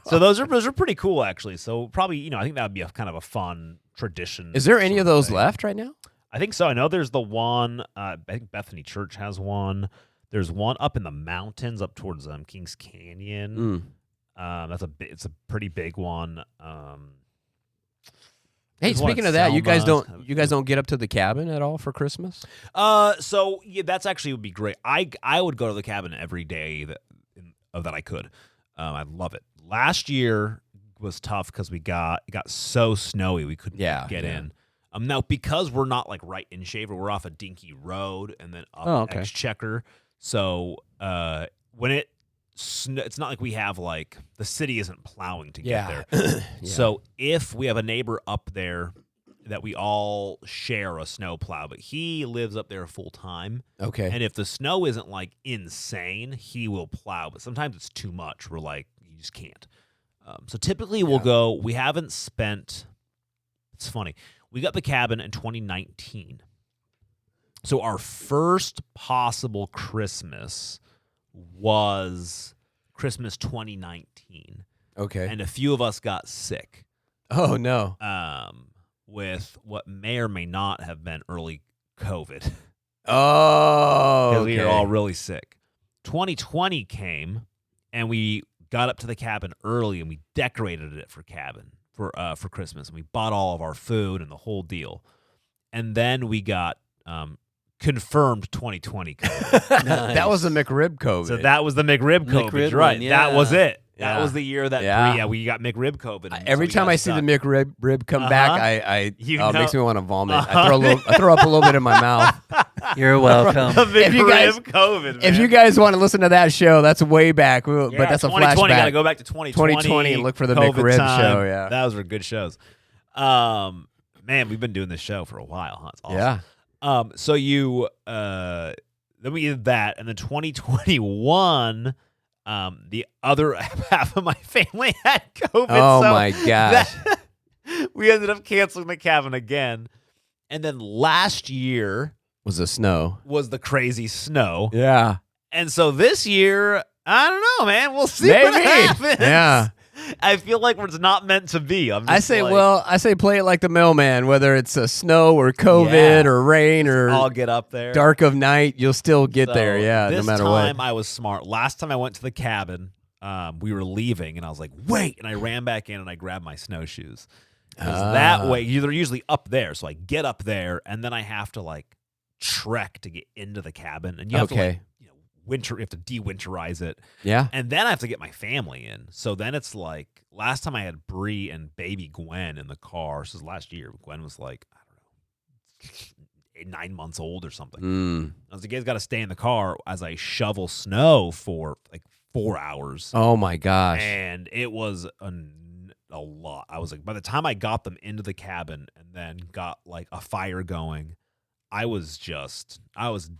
So those are pretty cool, actually. So probably, I think that would be a kind of a fun tradition. Is there any sort of those thing. left right now? I think so. I know there's the one. I think Bethany Church has one. There's one up in the mountains, up towards Kings Canyon. It's a pretty big one. Hey, There's one speaking at of that, you guys Selma's. don't get up to the cabin at all for Christmas? So yeah, that's actually would be great. I would go to the cabin every day that I could. I love it. Last year was tough because it got so snowy we couldn't get in. Now because we're not like right in Shaver, we're off a dinky road and then up Exchequer. So when it's not like we have like the city isn't plowing to get there. Yeah. So if we have a neighbor up there that we all share a snow plow, but he lives up there full time. Okay. And if the snow isn't like insane, he will plow. But sometimes it's too much. We're like, you just can't. So typically we'll go. We haven't spent. It's funny. We got the cabin in 2019. So our first possible Christmas was Christmas 2019. Okay. And a few of us got sick. Oh no. With what may or may not have been early COVID. Oh. Because we were all really sick. 2020 came, and we got up to the cabin early, and we decorated it for Christmas, and we bought all of our food and the whole deal. And then we got confirmed 2020 COVID. That was the McRib COVID. So that was the McRib COVID, McRib right? one, That was it. Yeah. That was the year that Yeah. we got McRib COVID. and Every so we time got I see the stuck. McRib come back, it makes me want to vomit. Uh-huh. I throw up a little bit in my mouth. You're welcome. The If you guys- McRib COVID, man. If you guys want to listen to that show, that's way back, but that's a 2020, flashback. Gotta go back to 2020. 2020 and look for the COVID McRib time. show, yeah. Those were good shows. Man, we've been doing this show for a while, huh? It's awesome. Yeah. So you then we did that, and then 2021, the other half of my family had COVID. Oh so my gosh. we ended up canceling the cabin again. And then last year Was the snow. was the crazy snow. Yeah. And so this year, I don't know, man. We'll see Maybe. what happens. Yeah. I feel like it's not meant to be. I'm just I say like, play it like the mailman, whether it's snow or COVID Yeah. or rain or I'll get up there. dark of night, you'll still get So there, yeah, no this matter time what. I was smart. Last time I went to the cabin, we were leaving, and I was like, wait. And I ran back in, and I grabbed my snowshoes. Because that way, they're usually up there. So I get up there, and then I have to, like, trek to get into the cabin. And you have to, like, you have to de-winterize it. Yeah. And then I have to get my family in. So then it's like, last time I had Bree and baby Gwen in the car. This is last year. Gwen was like, I don't know, 9 months old or something. I was like, you guys got to stay in the car as I shovel snow for like 4 hours. Oh my gosh. And it was a lot. I was like, by the time I got them into the cabin and then got like a fire going, I was gone. I was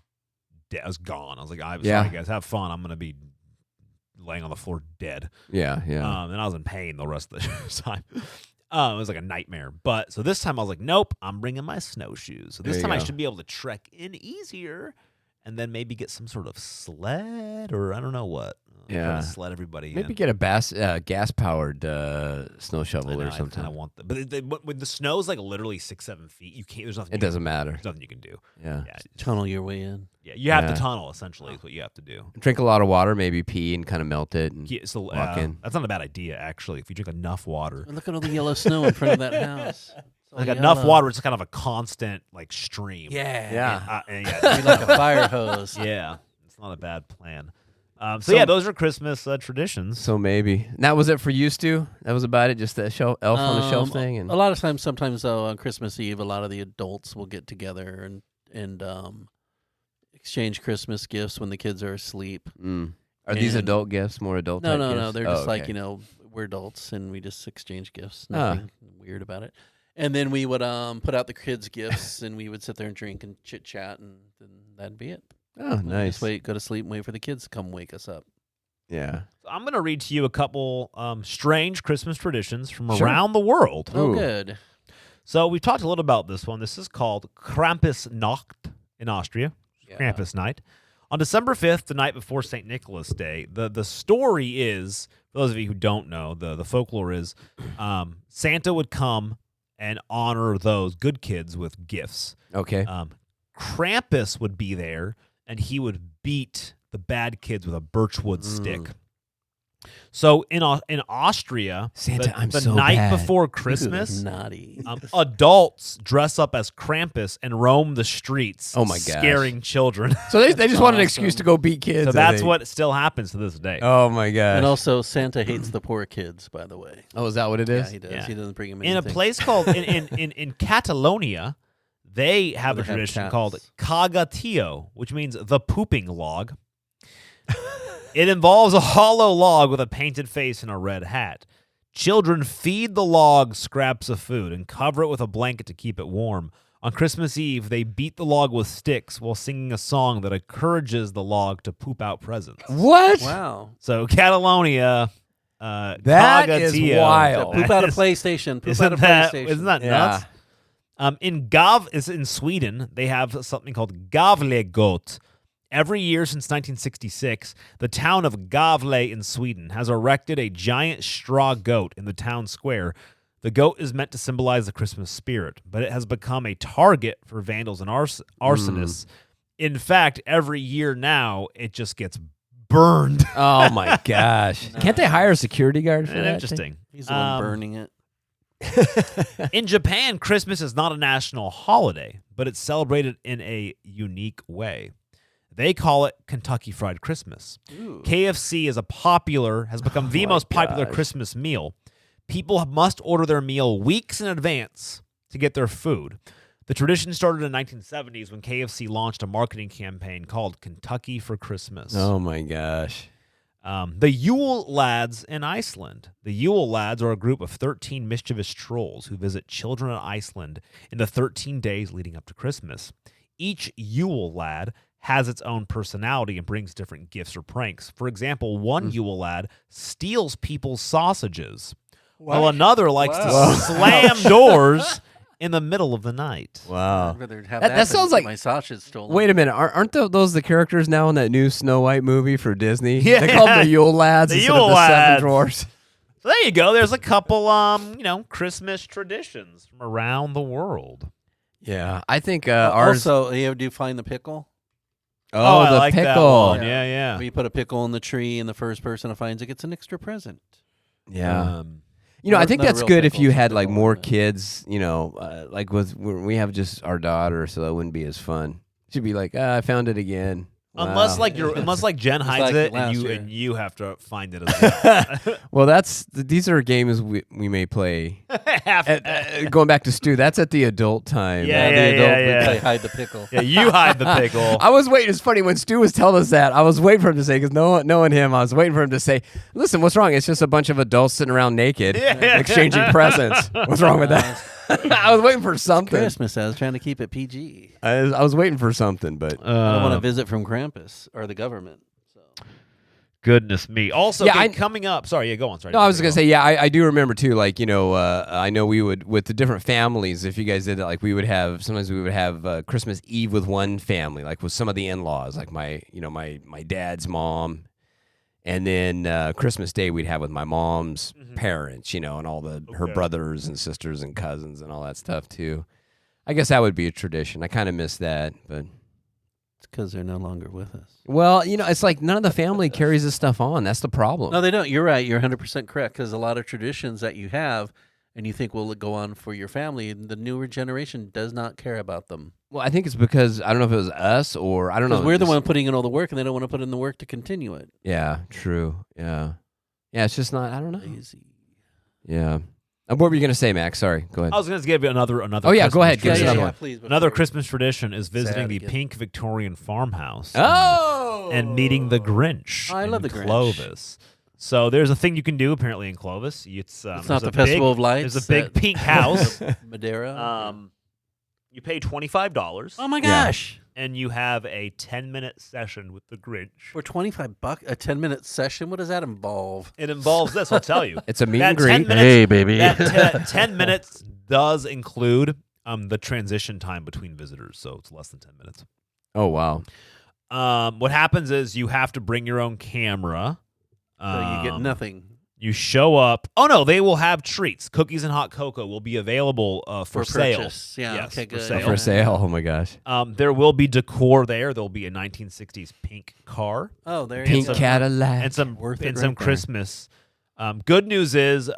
like, I'm sorry, guys, have fun. I'm gonna be laying on the floor dead. Yeah, yeah. And I was in pain the rest of the time. It was like a nightmare. But so this time I was like, nope, I'm bringing my snowshoes. So this There you time I go. should be able to trek in easier, and then maybe get some sort of sled or I don't know what. Try Yeah. to sled everybody Maybe in. get a gas-powered snow shovel or I something. kind of want that, but when the snow's like literally 6-7 feet, you can't. There's nothing. It doesn't matter. There's nothing you can do. Yeah. Yeah, Tunnel your way in. yeah. You have Yeah. to tunnel essentially. Is what you have to do. Drink a lot of water, maybe pee and kind of melt it. And Yeah, so, walk in. That's not a bad idea actually. If you drink enough water, Look at all the yellow snow in front of that house. It's all like enough yellow. water, it's kind of a constant like stream. Yeah. Yeah. And yeah, Be like a fire hose. yeah. It's not a bad plan. So yeah, those are Christmas traditions. So maybe. Now, was it for you, Stu? That was about it? Just the elf on the shelf thing? And A lot of times, sometimes though, on Christmas Eve, a lot of the adults will get together and exchange Christmas gifts when the kids are asleep. Are these And- adult gifts, more adult No, type no, gifts? no. They're Oh, just like, okay. we're adults and we just exchange gifts. Ah. Nothing weird about it. And then we would put out the kids' gifts and we would sit there and drink and chit chat and then that'd be it. Oh, And nice. Just go to sleep and wait for the kids to come wake us up. Yeah. So I'm going to read to you a couple strange Christmas traditions from Sure. around the world. Oh, Ooh. good. So we've talked a little about this one. This is called Krampusnacht in Austria. Yeah. Krampus night. On December 5th, the night before St. Nicholas Day, the story is, for those of you who don't know, the folklore is Santa would come and honor those good kids with gifts. Okay. Krampus would be there, and he would beat the bad kids with a birchwood stick. So in Austria, Santa, I'm the so night bad. before Ooh, Christmas, naughty. adults dress up as Krampus and roam the streets, Oh my gosh. scaring children. So they just want an awesome. excuse to go beat kids. So I that's think. what still happens to this day. Oh my gosh. And also, Santa hates the poor kids, by the way. oh, is that what it Yeah, is? he does. Yeah. He doesn't bring them In a anything. place called in Catalonia, they have They a have tradition cats. called cagatio, which means the pooping log. It involves a hollow log with a painted face and a red hat. Children feed the log scraps of food and cover it with a blanket to keep it warm. On Christmas Eve, they beat the log with sticks while singing a song that encourages the log to poop out presents. What? Wow. So Catalonia, That is cagatio. wild. Poop out a PlayStation. Poop Isn't out a that, PlayStation. isn't that Yeah. nuts? In Sweden, they have something called Gavlegot. Every year since 1966, the town of Gavle in Sweden has erected a giant straw goat in the town square. The goat is meant to symbolize the Christmas spirit, but it has become a target for vandals and arsonists. In fact, every year now, it just gets burned. Oh my gosh. Can't they hire a security guard for that? Interesting. He's the one burning it. In Japan, Christmas is not a national holiday, but it's celebrated in a unique way. They call it Kentucky Fried Christmas. Ooh. KFC has become the my most popular gosh. Christmas meal. People must order their meal weeks in advance to get their food. The tradition started in the 1970s when KFC launched a marketing campaign called Kentucky for Christmas. Oh my gosh. The Yule Lads in Iceland. The Yule Lads are a group of 13 mischievous trolls who visit children in Iceland in the 13 days leading up to Christmas. Each Yule Lad has its own personality and brings different gifts or pranks. For example, one Yule Lad steals people's sausages, while another likes Wow. to slam doors in the middle of the night. Wow. I'd rather have That than sounds get like- my sausage stolen. Wait a minute. Aren't those the characters now in that new Snow White movie for Disney? Yeah. They call them the Yule Lads The instead Yule of the Lads. Seven Dwarfs. So there you go. There's a couple, Christmas traditions from around the world. Yeah. I think ours. Also, you ever do find the pickle? Oh, I the like that pickle. one. Yeah. Where you put a pickle in the tree, and the first person who finds it gets an extra present. Yeah. Um, You know, I Not- think not a that's real good if pickle, you it's a had like pickle, more yeah. kids. You know, like when we have just our daughter, so that wouldn't be as fun. She'd be like, I found it again. Unless Wow. like Jen hides like it last and year. you have to find it as well. Well, these are games we may play. Half- Going back to Stu, that's at the adult time. Yeah, the yeah, adult yeah, would play yeah. hide the pickle. yeah, you hide the pickle. I was waiting. It's funny when Stu was telling us that. I was waiting for him to say, because knowing him, I was waiting for him to say, "Listen, what's wrong? It's just a bunch of adults sitting around naked, Yeah. exchanging presents. What's wrong with that?" I was waiting for something. Christmas, I was trying to keep it PG. I was waiting for something, but I don't want to visit from Krampus or the government. So. Goodness me. Also, Yeah, okay, I- coming up. Sorry, yeah, go on. Sorry. no, I was gonna say, yeah, I do remember too. Like, you know, I know we would with the different families. If you guys did that, like we would have Christmas Eve with one family, like with some of the in-laws, like my dad's mom, and then Christmas Day we'd have with my mom's parents, you know, and all her Okay. brothers and sisters and cousins and all that stuff too. I guess that would be a tradition. I kind of miss that, but It's because they're no longer with us. well, you know, it's like none of the family carries this stuff on. That's the problem. No, they don't. You're right. You're 100% correct because a lot of traditions that you have and you think will go on for your family, the newer generation does not care about them. Well, I think it's because I don't know if it was us or I don't know. Because we're the just- one putting in all the work and they don't want to put in the work to continue it. Yeah, true. Yeah. Yeah, it's just not, I don't know. Lazy. Yeah. What were you going to say, Max? Sorry. Go ahead. I was going to give you another. Oh, yeah, Christmas go ahead. Give us tradition. another one. please. Another before- Christmas tradition is visiting the again. Pink Victorian farmhouse. Oh! And meeting the Grinch. Oh, I love in the Grinch. Clovis. So there's a thing you can do apparently in Clovis. It's there's not the a Festival big- of Lights. There's a big pink house. Madeira. You pay $25. Oh my Yeah. gosh! And you have a 10-minute session with the Grinch. For $25, a 10-minute session. What does that involve? It involves this. I'll tell you. It's a meet That and greet. 10 minutes, Hey, baby. That 10 minutes does include the transition time between visitors, so it's less than 10 minutes. Oh, wow. What happens is you have to bring your own camera. So you get nothing You show up. Oh no, they will have treats. Cookies and hot cocoa will be available for sale. purchase. Yeah. Yes, okay. for Good. sale. For sale. Oh, my gosh. There will be decor there. There'll be a 1960s pink car Oh, there Pink you go. Cadillac. and some Worth it and right some there. Christmas. Good news is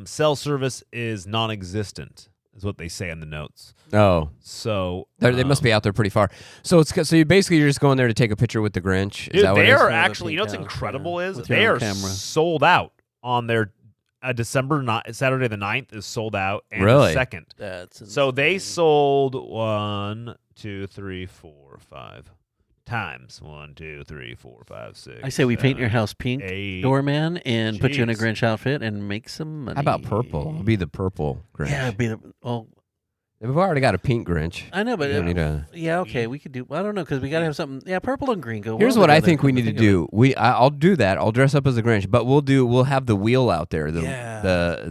cell service is non-existent, is what they say in the notes. Oh. So They must be out there pretty far. So you're just going there to take a picture with the Grinch. Is dude, that what they it is? are Pink actually. You know what's house, incredible yeah. is With your they own are camera. sold out on their Saturday the 9th is sold out, and Really? the 2nd. That's So they insane. sold 1, 2, 3, 4, 5 times 1, 2, 3, 4, 5, 6. I say we paint your 7, house pink, 8. Doorman, and put you in a Jeez. Grinch outfit and make some money. How about purple? It'll be the purple Grinch. Yeah, it'd be the. Oh, We've already got a pink Grinch. I know, but We don't need a- yeah, okay, we could do. I don't know because we gotta have something. Yeah, purple and green go. Here's well what I together, think we come need to think of it. do. I'll do that. I'll dress up as a Grinch, but we'll have the wheel out there. Yeah.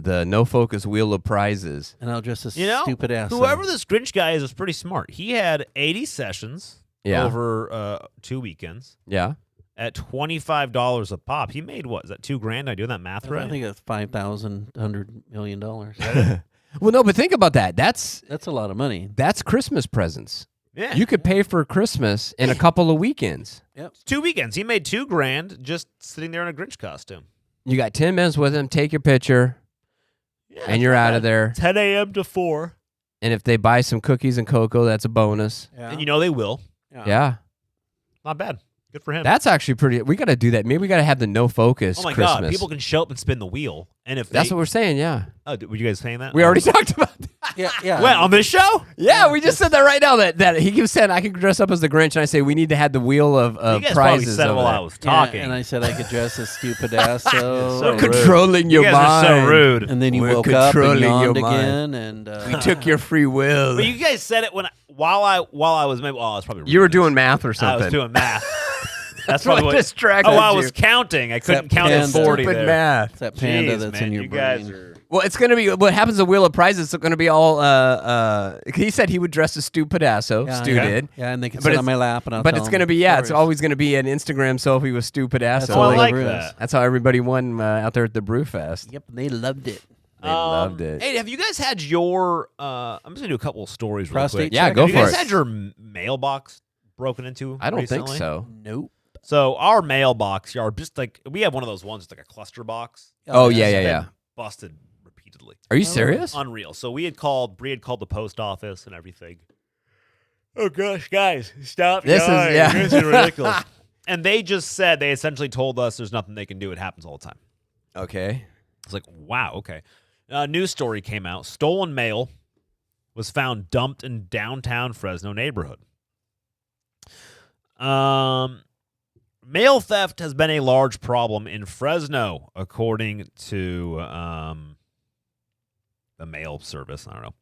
The no focus wheel of prizes. And I'll dress a You know, stupid ass. whoever this Grinch guy is pretty smart. He had 80 sessions Yeah. over 2 weekends Yeah. at $25 a pop. He made what? Is that $2,000? Am I doing that math I right? think it's $5,100 million. Well, no, but think about that. That's That's a lot of money. Christmas presents. Yeah. You could pay for Christmas in a couple of weekends. Yep. 2 weekends. He made $2,000 just sitting there in a Grinch costume. You got 10 minutes with him. Take your picture, Yeah, and you're out of there. 10 a.m. to 4. And if they buy some cookies and cocoa, that's a bonus. Yeah. And you know they will. Yeah. Not bad. Good for him. That's actually pretty. We got to do that. Maybe we got to have the no focus Oh my Christmas. God! People can show up and spin the wheel, and if That's they, what we're saying. Yeah. oh, were you guys saying that? We already talked about that. Yeah. What, on this show? Yeah, we just said that right now. That he keeps saying I can dress up as the Grinch, and I say we need to have the wheel of You guys probably prizes. said it over while there. I was Yeah, talking. and I said I could dress as stupid ass. So So rude. Controlling you your guys mind. are so rude. and then you We're woke up and controlling yawned your mind. again, and We took your free will. But you guys said it while I was maybe. Well, I was probably. You were reading doing math or this. something. I was doing math. That's what probably what distracted Oh, I you. was counting. I couldn't that count at panda. 40 Stupid there. math. It's that panda Jeez, that's man, in your you brain. guys are. Well, it's gonna be what happens. The wheel of prizes. It's gonna be all. He said he would dress as Stu Pidasso. Yeah, Stu yeah. did. Yeah, and they can But sit it's- on my lap, and I'll But tell it's them gonna be It's stories. always gonna be an Instagram selfie with Stu Pidasso. That's Oh, I all like it is. that. That's how everybody won out there at the Brewfest. Yep, they loved it. They loved it. Hey, have you guys had your? I'm just gonna do a couple of stories real Prostate quick. Yeah, check? go Have you for guys it. had your mailbox broken into? I don't think recently? so. Nope. So our mailbox yard, just like we have one of those ones, it's like a cluster box. Oh yeah, It's yeah, been yeah. Busted repeatedly. Are you serious? Unreal. So Bree had called the post office and everything. Oh gosh, guys, stop! This is- yawning. yeah. This is ridiculous. And they just said they essentially told us there's nothing they can do. It happens all the time. Okay. It's like, wow, okay. News story came out. Stolen mail was found dumped in downtown Fresno neighborhood. Mail theft has been a large problem in Fresno, according to the mail service. I don't know.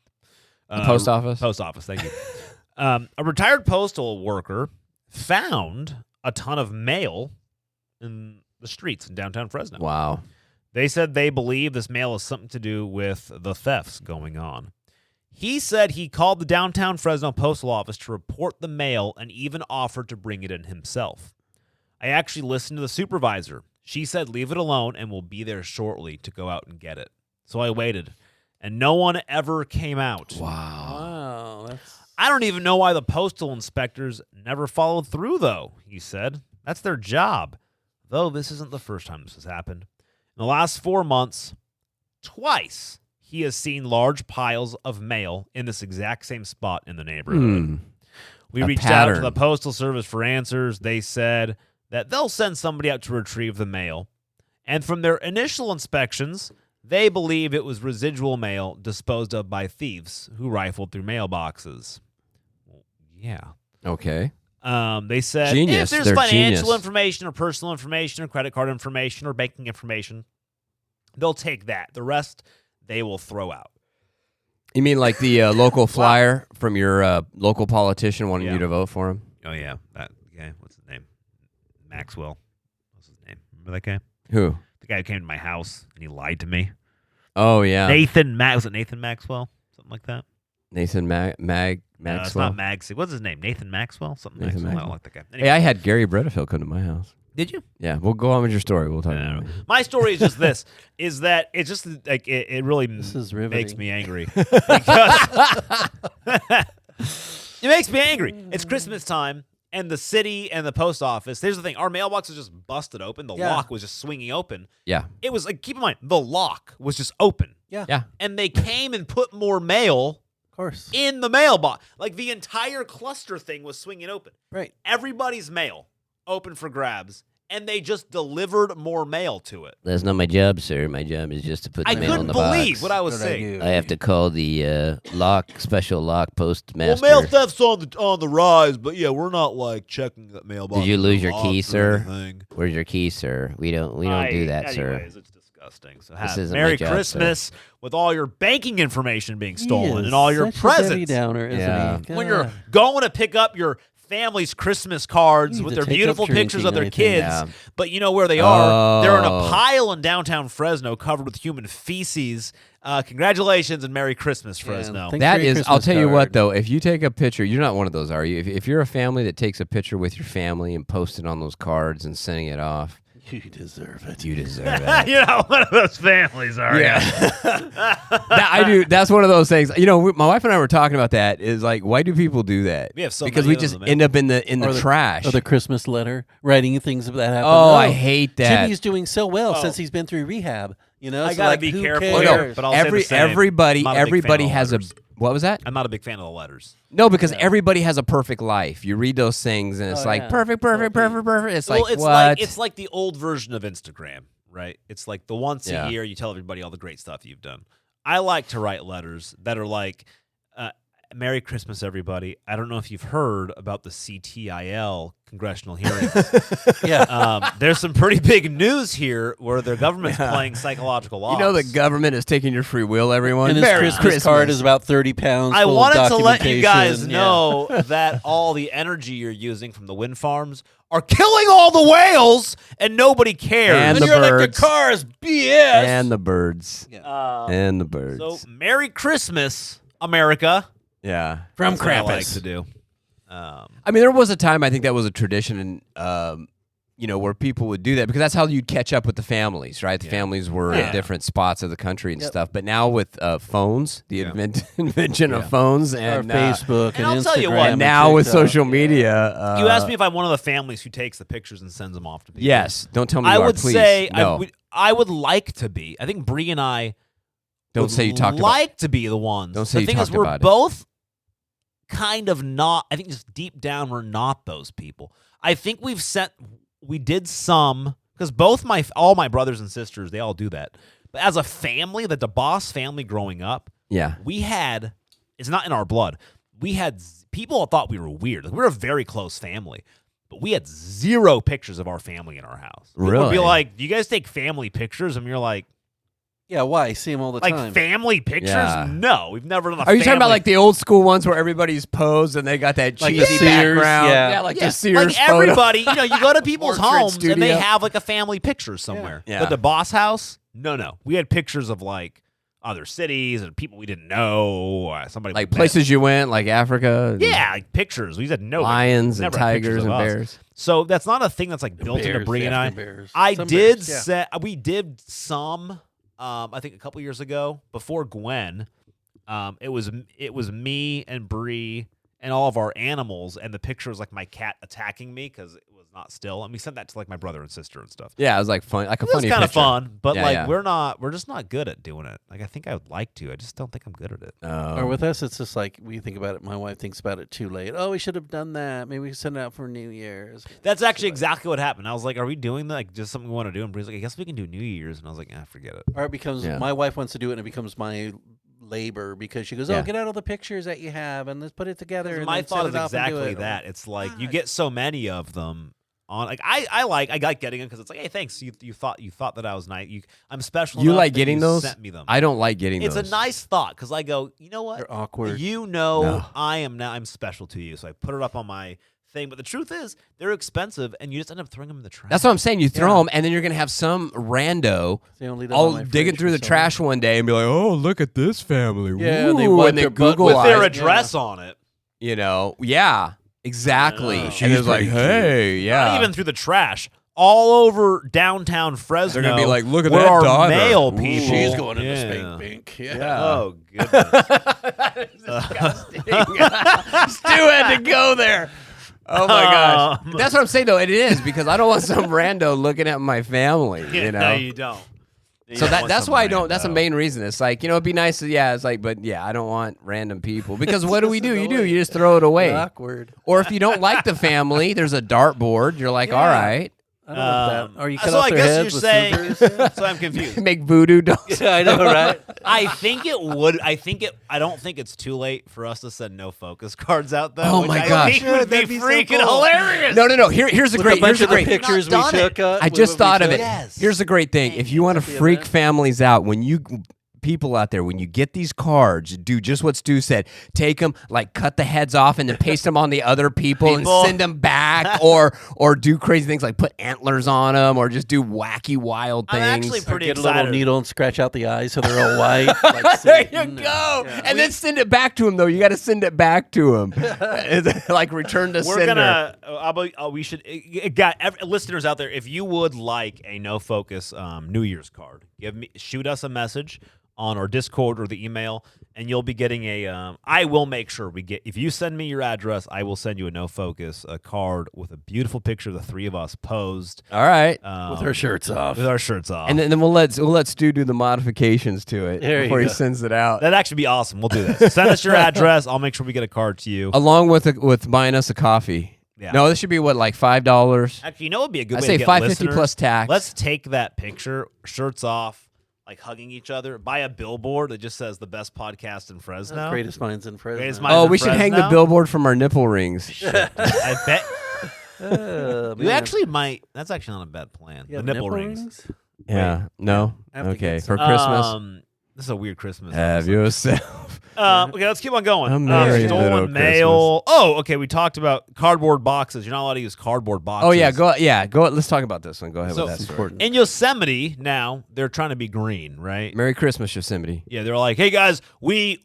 The post office? Post office, thank you. A retired postal worker found a ton of mail in the streets in downtown Fresno. Wow. They said they believe this mail has something to do with the thefts going on. He said he called the downtown Fresno postal office to report the mail and even offered to bring it in himself. I actually listened to the supervisor. She said, leave it alone and we'll be there shortly to go out and get it. So I waited, and no one ever came out. Wow, that's I don't even know why the postal inspectors never followed through, though, he said. That's their job. Though this isn't the first time this has happened. In the last 4 months, twice he has seen large piles of mail in this exact same spot in the neighborhood. We A reached out to pattern. the Postal Service for answers. They said that they'll send somebody out to retrieve the mail. And from their initial inspections, They believe it was residual mail disposed of by thieves who rifled through mailboxes. Well, yeah. Okay. They said Genius. if there's They're financial genius. information or personal information or credit card information or banking information, they'll take that. The rest, they will throw out. You mean like the local flyer from your local politician wanting Yeah. you to vote for him? Oh, yeah. That guy, what's his name? Maxwell. What's his name? Remember that guy? Who? The guy who came to my house and he lied to me. Oh, yeah. Was it Nathan Maxwell? Something like that? Nathan No, it's Maxwell. not Magsy. What's his name? Nathan Maxwell? Something Nathan Maxwell. I Maxwell. don't like that guy. Anyway, Hey, I had Gary Bredefeld come to my house. did you? Yeah, we'll go on with your story. We'll talk No. about it. My story is just this: is that it's just like it really This is makes riveting. me angry because it makes me angry. It's Christmas time, and the city and the post office. Here's the thing: our mailbox was just busted open. The Yeah. lock was just swinging open. Yeah. It was like, keep in mind, the lock was just open, Yeah. and they came and put more mail Of course. in the mailbox. Like the entire cluster thing was swinging open. Right. Everybody's mail open for grabs, and they just delivered more mail to it. That's not my job, sir. My job is just to put I the mail in couldn't the believe box. what I was What did I saying. do? I have to call the special lock postmaster. Well, mail theft's on the rise, but yeah, we're not like checking that mailbox. Did you lose your locked key, or sir? anything. Where's your key, sir? We don't do that, sir. Anyways, it's disgusting. So This have isn't my Merry job, Christmas with all your banking information being He stolen is and all your such a Debbie presents. Downer, isn't Yeah. he? When you're God. going to pick up your family's Christmas cards You with need their to take beautiful up pictures of their drinking, I kids, think. Yeah. but you know where they are. They're in a Oh. pile in downtown Fresno covered with human feces. Congratulations and Merry Christmas, Fresno. Thanks That for your is, I'll Christmas tell you what, card. though, if you take a picture, you're not one of those, are you? If you're a family that takes a picture with your family and posts it on those cards and sending it off, You deserve it. you deserve it. You're not one of those families, are you? I do. That's one of those things. You know, my wife and I were talking about that. Is like, why do people do that? We have so because many we of just them, man. end up in the Or the- trash. Or the Christmas letter, writing things that happen. Oh, I hate that. Jimmy's doing so well Oh. since he's been through rehab. You know, I so gotta like, be who careful Oh, here, cares? but I'll say the same. everybody I'm not a big fan of the has a. letters. What was that? I'm not a big fan of the letters. No, because everybody has a perfect life. You read those things and it's Oh, like yeah. perfect. It's Well, like it's what? like it's like the old version of Instagram, right? It's like the once Yeah. a year you tell everybody all the great stuff you've done. I like to write letters that are like, Merry Christmas, everybody. I don't know if you've heard about the CTIL congressional hearings. Yeah. There's some pretty big news here where the government's playing psychological odds. you know the government is taking your free will. Everyone. And his Merry Christmas card is about 30 pounds. I full of wanted to let you guys documentation. know that all the energy you're using from the wind farms are killing all the whales, and nobody cares. And And the you're like, birds. the car's BS. and the birds. Um, And the birds. So, Merry Christmas, America. yeah. From That's what I like Krampus. to do. I mean, there was a time I think that was a tradition, where people would do that because that's how you'd catch up with the families, right? The Yeah. families were Yeah. in different spots of the country and Yep. stuff. But now with phones, the Yeah. invention of phones, Or and Facebook and and, I'll tell you Instagram what, and now with TikTok. social media, You asked me if I'm one of the families who takes the pictures and sends them off to people. Yes, don't tell me I you are, would please. say no. I would like to be. I think Bree and I Don't would say you talked like to be the ones. Don't say the you thing is, talked we're about it. both kind of not. I think just deep down, we're not those people. I think we did some because all my brothers and sisters, they all do that. But as a family, the DeBoss family growing up, Yeah. we had. It's not in our blood. We had people thought we were weird. Like, we were a very close family. But we had zero pictures of our family in our house. People would be Really? like, "Do you guys take family pictures?" And you're like, Yeah, why? See him all the "Like time. family pictures? Yeah. No, we've never done a Are you talking about family- like the old school ones where everybody's posed and they got that Like cheesy the Sears, background? yeah. like Yeah, the Sears like photo. everybody, you go to people's Portrait homes and they studio. have like a family picture somewhere. Yeah. But the Boss House, no. We had pictures of like other cities and people we didn't know. Somebody Like we met. places you went, like Africa. and Yeah, like pictures. We had no lions and never had pictures tigers of and us. bears. So that's not a thing that's like built into Bears, Bree and I. African bears. I Some did bears, yeah. say we did some. I think a couple years ago before Gwen. It was me and Bree and all of our animals, and the picture was like my cat attacking me because it was not still. And we sent that to like my brother and sister and stuff. Yeah, it was like fun, like a It was funny kind of picture. fun, but Yeah, like yeah. we're just not good at doing it. Like I think I would like to. I just don't think I'm good at it. Or with us, it's just like we think about it. My wife thinks about it too late. Oh, we should have done that. Maybe we send it out for New Year's. That's actually exactly what happened. I was like, "Are we doing that? Like just something we want to do?" And Bree's like, "I guess we can do New Year's." And I was like, forget it." Or it becomes my wife wants to do it, and it becomes my labor because she goes, "Oh, Yeah. get out all the pictures that you have and let's put it together." And My then thought set is it up and do exactly it. that. It's like you get so many of them on. Like I like getting them because it's like, hey, thanks. You thought that I was nice. I'm special. You enough like that getting you those? Sent me them. I don't like getting It's those. a nice thought because I go, you know what? They're awkward. You know, No. I'm special to you, so I put it up on my thing. But the truth is, they're expensive, and you just end up throwing them in the trash. That's what I'm saying. You throw them, and then you're gonna have some rando They only live on all my digging fridge through for the so trash one day and be like, "Oh, look at this family." Yeah, Ooh, they wipe and they their butt Google with their eyes, address on it. you know, yeah, exactly. Yeah. And She's it's like, pretty cute. hey, yeah. Not even through the trash. All over downtown Fresno. They're gonna be like, "Look at where that our daughter. male Ooh. people. She's going in the Yeah. spank bank. Yeah. Oh goodness. Stu had to go there. Oh my gosh. That's what I'm saying though. It is because I don't want some rando looking at my family. You know. No, you don't. You So don't want that's some why I don't. That's the rando. main reason. It's like, you know, it'd be nice. It's like, but yeah, I don't want random people because what do we do? You just throw it away. Awkward. Or if you don't like the family, there's a dartboard. You're like, all right, I don't want that. Or you cut so off I their guess heads you're with saying. scissors. So I'm confused. make voodoo dolls. Yeah, I know, right? I think it would. I don't think it's too late for us to send no focus cards out though. Oh which my I gosh. think would be That'd be so freaking cool. hilarious. No. Here's a With great. a bunch Here's a of the great. pictures we Not done it. took. I just thought of it. Yes. Here's a great thing. If you want to Something freak like that. families out, when you people out there, when you get these cards, do just what Stu said. Take them, like cut the heads off, and then paste them on the other people and send them back, or do crazy things like put antlers on them, or just do wacky wild things. I'm actually Or pretty get a excited. little needle and scratch out the eyes so they're all white. Like There you Satan. go. Yeah. And then send it back to him, though. You got to send it back to him. Like return to We're sender. gonna. We should. Listeners out there, if you would like a no focus New Year's card, shoot us a message on our Discord or the email, and you'll be getting a. I will make sure we get. If you send me your address, I will send you a no focus card with a beautiful picture of the three of us posed All right. With our shirts off. with our shirts off. And then we'll let Stu do the modifications to it There you before he go. sends it out. That'd actually be awesome. We'll do this. Send us your address. I'll make sure we get a card to you. Along with buying us a coffee. Yeah. No, this should be what, like $5? Actually, you know what would be a good I way say to get $5.50 listeners? plus tax. Let's take that picture, shirts off, like hugging each other, buy a billboard that just says the best podcast in Fresno. Greatest minds in Fresno. Greatest minds Oh, in we should hang the Fresno. billboard from our nipple rings. I bet Oh, we man. actually might. That's actually not a bad plan. You The have nipple rings. Yeah. No. I have to Okay. get For some. Christmas, This is a weird Christmas. have episode. yourself. Okay, let's keep on going. A merry little Stolen mail. Oh, okay. We talked about cardboard boxes. You're not allowed to use cardboard boxes. Oh yeah. Go. Let's talk about this one. Go ahead So- with that That's story. important. In Yosemite now, they're trying to be green, right? Merry Christmas, Yosemite. Yeah, they're like, hey guys, we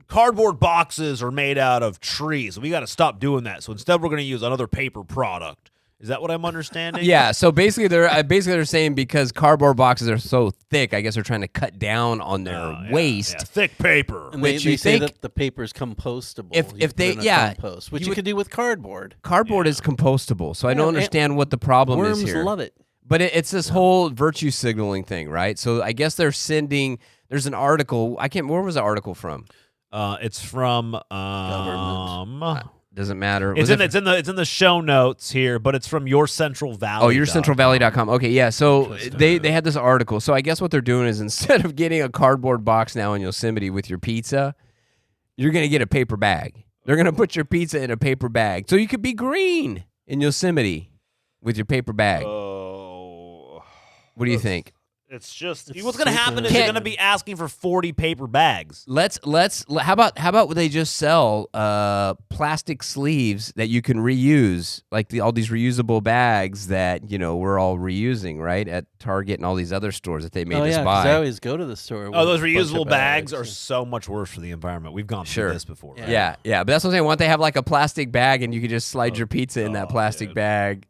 cardboard boxes are made out of trees. We got to stop doing that. So instead, we're going to use another paper product. Is that what I'm understanding? Yeah. So basically, they're saying because cardboard boxes are so thick, I guess they're trying to cut down on their Oh, yeah, waste. yeah, thick paper. And which they you say think- that the paper's compostable. If You put they- it in a yeah, compost, which you you would- could do with cardboard. Cardboard is compostable, so I Yeah, don't and understand what the problem is Worms here. love it. But it's this whole virtue signaling thing, right? So I guess they're sending. There's an article. I can't. Where was the article from? It's from Doesn't matter. It's Was in it- it's in the show notes here, but it's from Your Central Valley. Oh, yourcentralvalley.com. Okay, yeah. So they had this article. So I guess what they're doing is instead of getting a cardboard box now in Yosemite with your pizza, you're gonna get a paper bag. They're gonna put your pizza in a paper bag, so you could be green in Yosemite with your paper bag. Oh, What do you think? it's just It's what's going to super happen is Can't- they're going to be asking for 40 paper bags. How about they just sell plastic sleeves that you can reuse, like all these reusable bags that we're all reusing, right, at Target and all these other stores that they made Oh us yeah, 'cause I buy. always go to the store. with Oh, those a bunch of reusable bags are bags. so much worse for the environment. We've gone Sure. through this before. Right? Yeah. Yeah, but that's what I'm saying. Why don't they have like a plastic bag and you could just slide your pizza in that plastic dude. bag?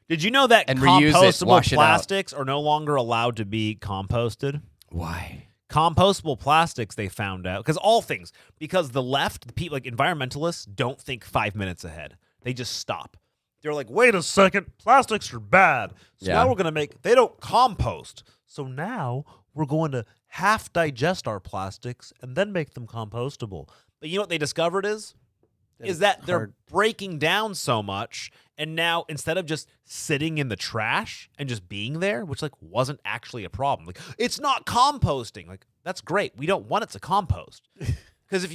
Did you know that And reuse it, compostable wash it out. plastics are no longer allowed to be composted? Why? Compostable plastics, they found out, because the left, the people like environmentalists, don't think 5 minutes ahead. They just stop. they're like, wait a second, plastics are bad. So Yeah. now we're going to they don't compost. So now we're going to half digest our plastics and then make them compostable. But you know what they discovered is that they're breaking down so much, and now instead of just sitting in the trash and just being there, which like wasn't actually a problem, like it's not composting. Like that's great. We don't want it to compost because if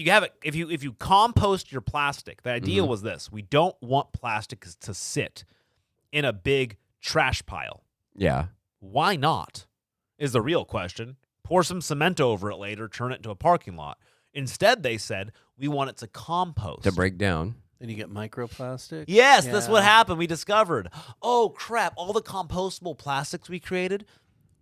you compost your plastic, the idea was this: we don't want plastic to sit in a big trash pile. Yeah. Why not? Is the real question. Pour some cement over it later, turn it into a parking lot. Instead, they said, we want it to compost. To break down. Then you get microplastic. Yes, that's what happened. We discovered, oh, crap, all the compostable plastics we created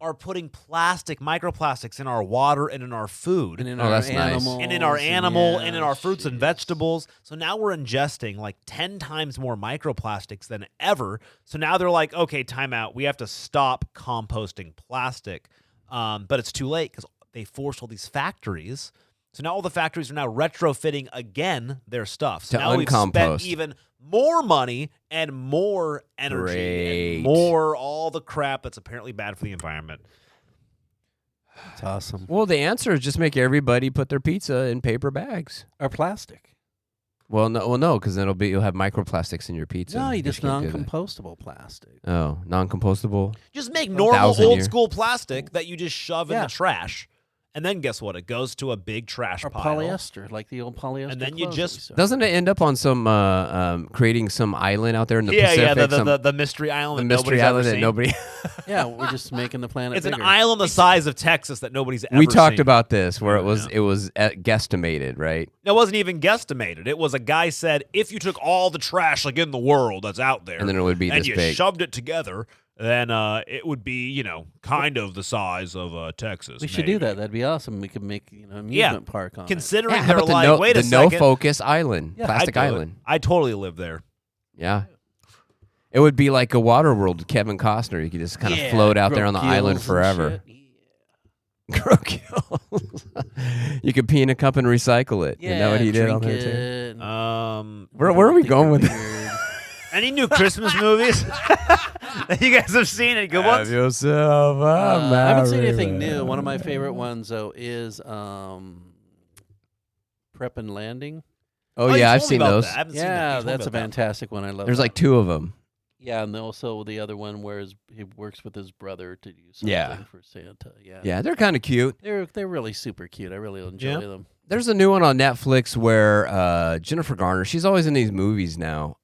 are putting microplastics in our water and in our food. And in Oh, our that's nice. animals. And in our animal and in our fruits and jeez. vegetables. So now we're ingesting like 10 times more microplastics than ever. So now they're like, okay, time out. We have to stop composting plastic. But it's too late because they forced all these factories. So now all the factories are now retrofitting again their stuff. So To now we've spent uncompost. even more money and more energy Great. and more all the crap that's apparently bad for the environment. It's awesome. Well, the answer is just make everybody put their pizza in paper bags. Or plastic. Well, no, because then you'll have microplastics in your pizza. No, you just can't do that. non-compostable plastic. Oh, non-compostable. Just make normal 1,000 old year. school plastic that you just shove in Yeah. the trash. And then guess what? It goes to a big trash Or pile. polyester, like the old polyester. And then you clothes just- we saw. Doesn't it end up on some creating some island out there in the Yeah, Pacific? the mystery island. the that mystery nobody's island ever that seen. nobody. Yeah, we're just making the planet It's bigger. an island the size of Texas that nobody's ever We talked seen. about this where it was Yeah. guesstimated, right? It wasn't even guesstimated. It was a guy said, if you took all the trash like in the world that's out there, And then it would be and this you big. shoved it together, then it would be, kind of the size of Texas. We should do maybe. that. That'd be awesome. We could make amusement park on it. Considering Yeah, how they're about the like, no, wait a the no second. focus island, Yeah, plastic I'd do it. island? I'd totally live there. Yeah. It would be like a water world with Kevin Costner. You could just kind of Yeah, float out grow there on the island gills and forever. shit. Grow gills. You could pee in a cup and recycle it. Yeah, Isn't that what he did on drink there too? it. Where are we Think going you're with weird. Any new Christmas movies that you guys have seen? Any good ones? Have yourself a I haven't seen merry anything new. man. One of my favorite ones though is Prep and Landing. Oh you yeah, I've told me seen about those. that. I haven't seen that. Yeah, You told me that's a about that. fantastic one. I love. There's that. like two of them. Yeah, and also the other one where he works with his brother to do something Yeah. for Santa. Yeah, Yeah, they're kind of cute. they're really super cute. I really enjoy Yeah. them. There's a new one on Netflix where Jennifer Garner, she's always in these movies now.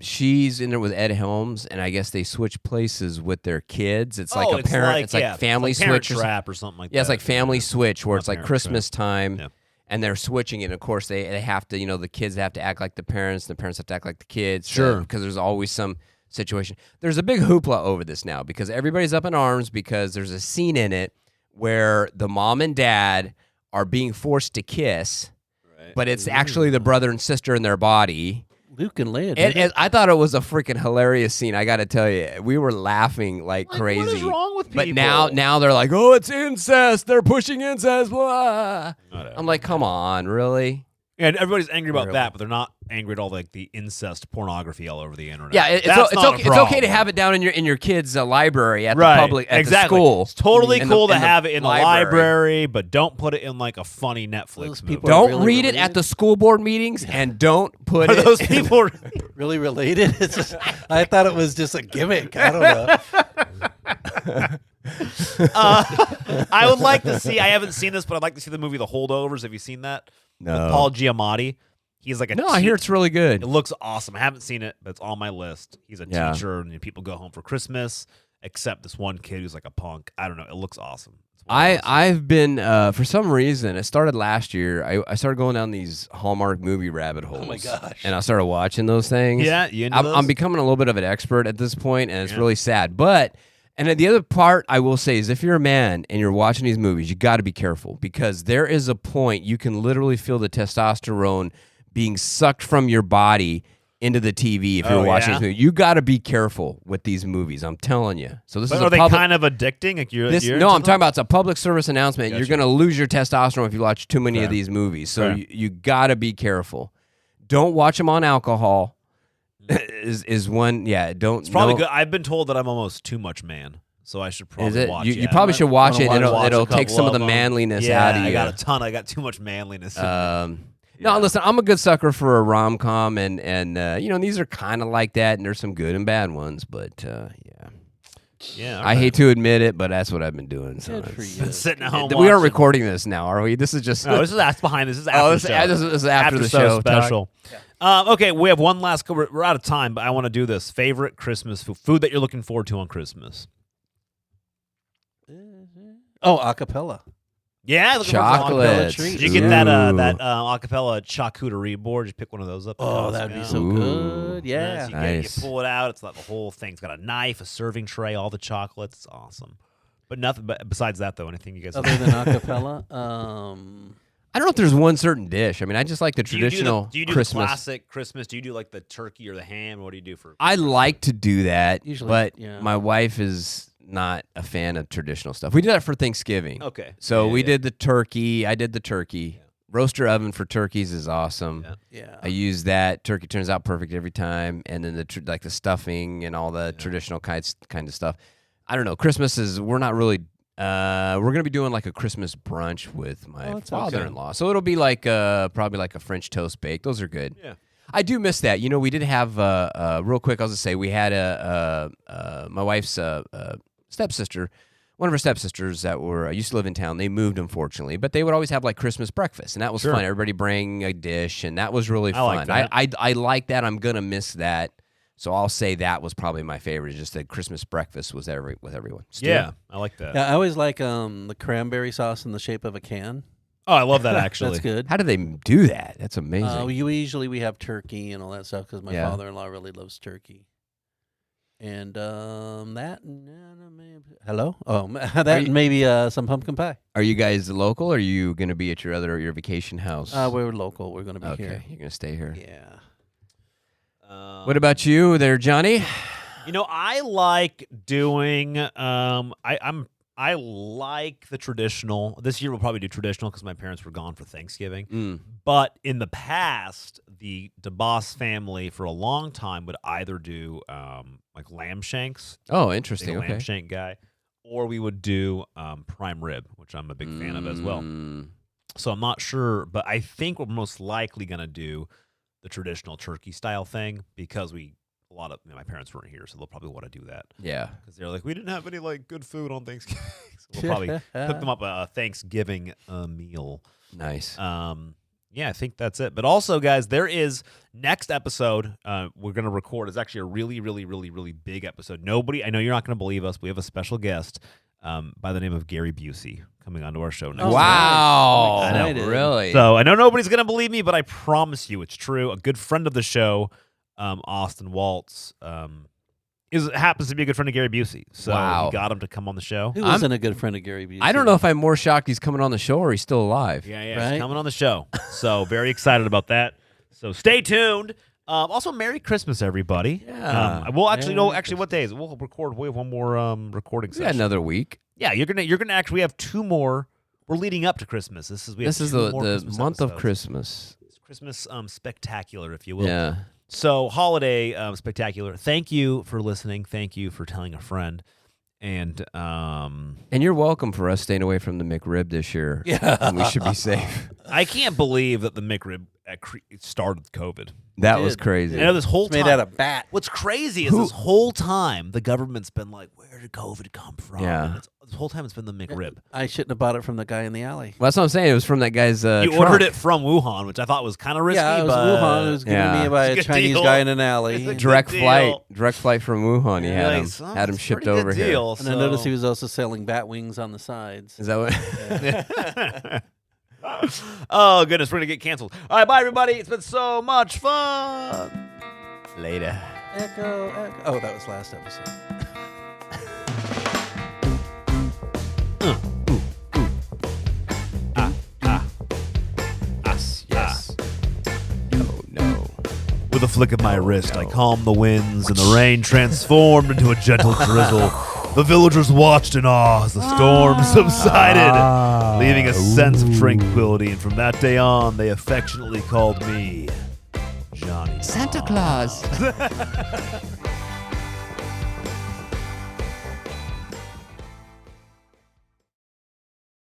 She's in there with Ed Helms, and I guess they switch places with their kids. It's like a parent, it's like family Parent switch. Trap or something like that. Yeah, it's like family switch where Not it's like Parent Christmas time. Yeah. And they're switching it. And of course, they have to, the kids have to act like the parents. The parents have to act like the kids. Sure. Because there's always some situation. There's a big hoopla over this now because everybody's up in arms because there's a scene in it where the mom and dad are being forced to kiss, but it's actually the brother and sister in their body. Luke and Leia. I thought it was a freaking hilarious scene. I got to tell you, we were laughing like crazy. What is wrong with people? But now they're like, oh, it's incest. They're pushing incest. Blah. Whatever. I'm like, come on, really? And everybody's angry about Really? that, but they're not angry at all like the incest pornography all over the internet. Yeah, That's it's not a okay. It's okay to problem. have it down in your kids' library at Right, the public at exactly. the school. It's totally In cool the to have it in the library. library, but don't put it in like a funny Netflix Those movie. people- Don't really read it at related? the school board meetings, and don't put Are it. those in- people? really related. It's just, I thought it was just a gimmick. I don't know. I would like to see. I haven't seen this, but I'd like to see the movie The Holdovers. Have you seen that? No. With Paul Giamatti. He's like a. No, I hear it's really good. It looks awesome. I haven't seen it, but it's on my list. He's a Yeah. teacher, and people go home for Christmas, except this one kid who's like a punk. I don't know. It looks awesome. It's one of those. I've been for some reason it started last year. I started going down these Hallmark movie rabbit holes. Oh my gosh. And I started watching those things. Yeah, you into I'm those? becoming a little bit of an expert at this point, and it's really sad. But and then the other part I will say is if you're a man and you're watching these movies, you got to be careful because there is a point you can literally feel the testosterone being sucked from your body into the TV if you're watching this movie. You got to be careful with these movies. I'm telling you. So this But is are a they public. kind of addicting? Like you're No, into I'm them? talking about it's a public service announcement. You're Gotcha. going to lose your testosterone if you watch too many of Fair. these movies. So Fair. you got to be careful. Don't watch them on alcohol. is one. Yeah, don't. It's probably no- good. I've been told that I'm almost too much man, so I should Is probably it? watch You, it. you probably should watch it. Wanna And watch a it'll take couple some of the them. manliness Yeah, out of you. I got a ton. I got too much manliness. In me. No, Yeah. listen, I'm a good sucker for a rom-com, and these are kind of like that, and there's some good and bad ones, but Yeah, I hate to admit it, but that's what I've been doing. So Good for it's- you. been sitting at home. we aren't watching- recording this now, are we? This is just No, this is after behind. This is after oh, the this, show. this is after the show show special. Okay, we have one last. We're out of time, but I want to do this. Favorite Christmas food that you're looking forward to on Christmas? Oh, acapella. Yeah, looking forward to Chocolates. acapella. Did you get that Ooh. acapella charcuterie board? Did you pick one of those up? Oh, that'd be so Ooh. good. Yeah. You, Nice. you pull it out. It's like the whole thing's got a knife, a serving tray, all the chocolates. It's awesome. But nothing. But besides that, though, anything you guys? Other than acapella, I don't know if there's one certain dish. I mean, I just like the do you do traditional do you do Christmas. the classic Christmas? Do you do like the turkey or the ham? What do you do for? I like to do that, Usually, but yeah. my wife is not a fan of traditional stuff. We did that for Thanksgiving. Okay. So Yeah, we yeah. did the turkey. I did the turkey. Roaster oven for turkeys is awesome. Yeah. yeah. I use that. Turkey turns out perfect every time. And then like the stuffing and all the traditional kind of stuff. I don't know. Christmas is, we're not really, we're going to be doing like a Christmas brunch with my that's okay. father-in-law. So it'll be like probably like a French toast bake. Those are good. Yeah. I do miss that. We did have, real quick, I was going to say, we had my wife's stepsister, one of her stepsisters that used to live in town. They moved, unfortunately, but they would always have like Christmas breakfast, and that was Sure. fun. Everybody bring a dish, and that was really I fun. like that. I like that. I'm gonna miss that, so I'll say that was probably my favorite. Just that Christmas breakfast was with everyone. Stu? Yeah, I like that. Yeah, I always like the cranberry sauce in the shape of a can. Oh, I love that actually. That's good. How do they do that? That's amazing. We have turkey and all that stuff because my Yeah. father-in-law really loves turkey. And hello? Oh, that and maybe some pumpkin pie. Are you guys local? Or are you gonna be at your vacation house? We're local. We're going to be okay. here. You're gonna stay here. Yeah. What about you, there, Johnny? I like doing. I like the traditional. This year we'll probably do traditional because my parents were gone for Thanksgiving. But in the past, the DeBoss family for a long time would either do like lamb shanks. Oh, Big interesting. Okay. lamb shank guy, or we would do prime rib, which I'm a big fan of as well. So I'm not sure, but I think we're most likely gonna do the traditional turkey style thing because my parents weren't here, so they'll probably want to do that Yeah. because they're like, we didn't have any like good food on Thanksgiving, so we'll probably cook them up a Thanksgiving meal. Nice. Yeah, I think that's it. But also, guys, there is next episode we're going to record. It's actually a really, really, really, really big episode. I know you're not going to believe us. We have a special guest by the name of Gary Busey coming onto our show next. Oh, Wow. nice. I'm I know, excited. really? So I know nobody's going to believe me, but I promise you it's true. A good friend of the show, Austin Waltz, happens to be a good friend of Gary Busey. So Wow. we got him to come on the show. Who wasn't a good friend of Gary Busey? I don't know if I'm more shocked he's coming on the show or he's still alive. Yeah, Right? he's coming on the show. So very excited about that. So stay tuned. Also, Merry Christmas, everybody. Yeah. We'll actually Merry know. Actually, what days? We'll record. We have one more recording We session. got another week. Yeah, you're gonna actually. We have two more. We're leading up to Christmas. This is the Christmas month of episodes. Christmas. It's Christmas spectacular, if you will. Yeah. So holiday spectacular. Thank you for listening. Thank you for telling a friend. And And you're welcome for us staying away from the McRib this year. Yeah. And we should be safe. I can't believe that the McRib started with COVID. That did. was crazy. I know this whole It's time. made out of bat. What's crazy is this whole time the government's been like, "Where did COVID come from?" Yeah. And this whole time it's been the McRib. I shouldn't have bought it from the guy in the alley. Well, that's what I'm saying. It was from that guy's You trunk. ordered it from Wuhan, which I thought was kind of risky. Yeah, it was but Wuhan. It was given Yeah. to me by It's a a good Chinese deal. guy in an alley. It's a And Direct Good flight. deal. Direct flight from Wuhan. He had him. Like, Had him it's a shipped pretty good over here. deal, I noticed so- he was also selling bat wings on the sides. Is that what? Oh goodness, we're gonna get canceled. All right, bye everybody. It's been so much fun. Later. Echo. Oh, that was last episode. Yes. Oh, no. With a flick of my wrist, I calmed the winds, and the rain transformed into a gentle drizzle. The villagers watched in awe as the storm subsided, leaving a sense of tranquility. And from that day on, they affectionately called me John. Johnny. Santa Claus.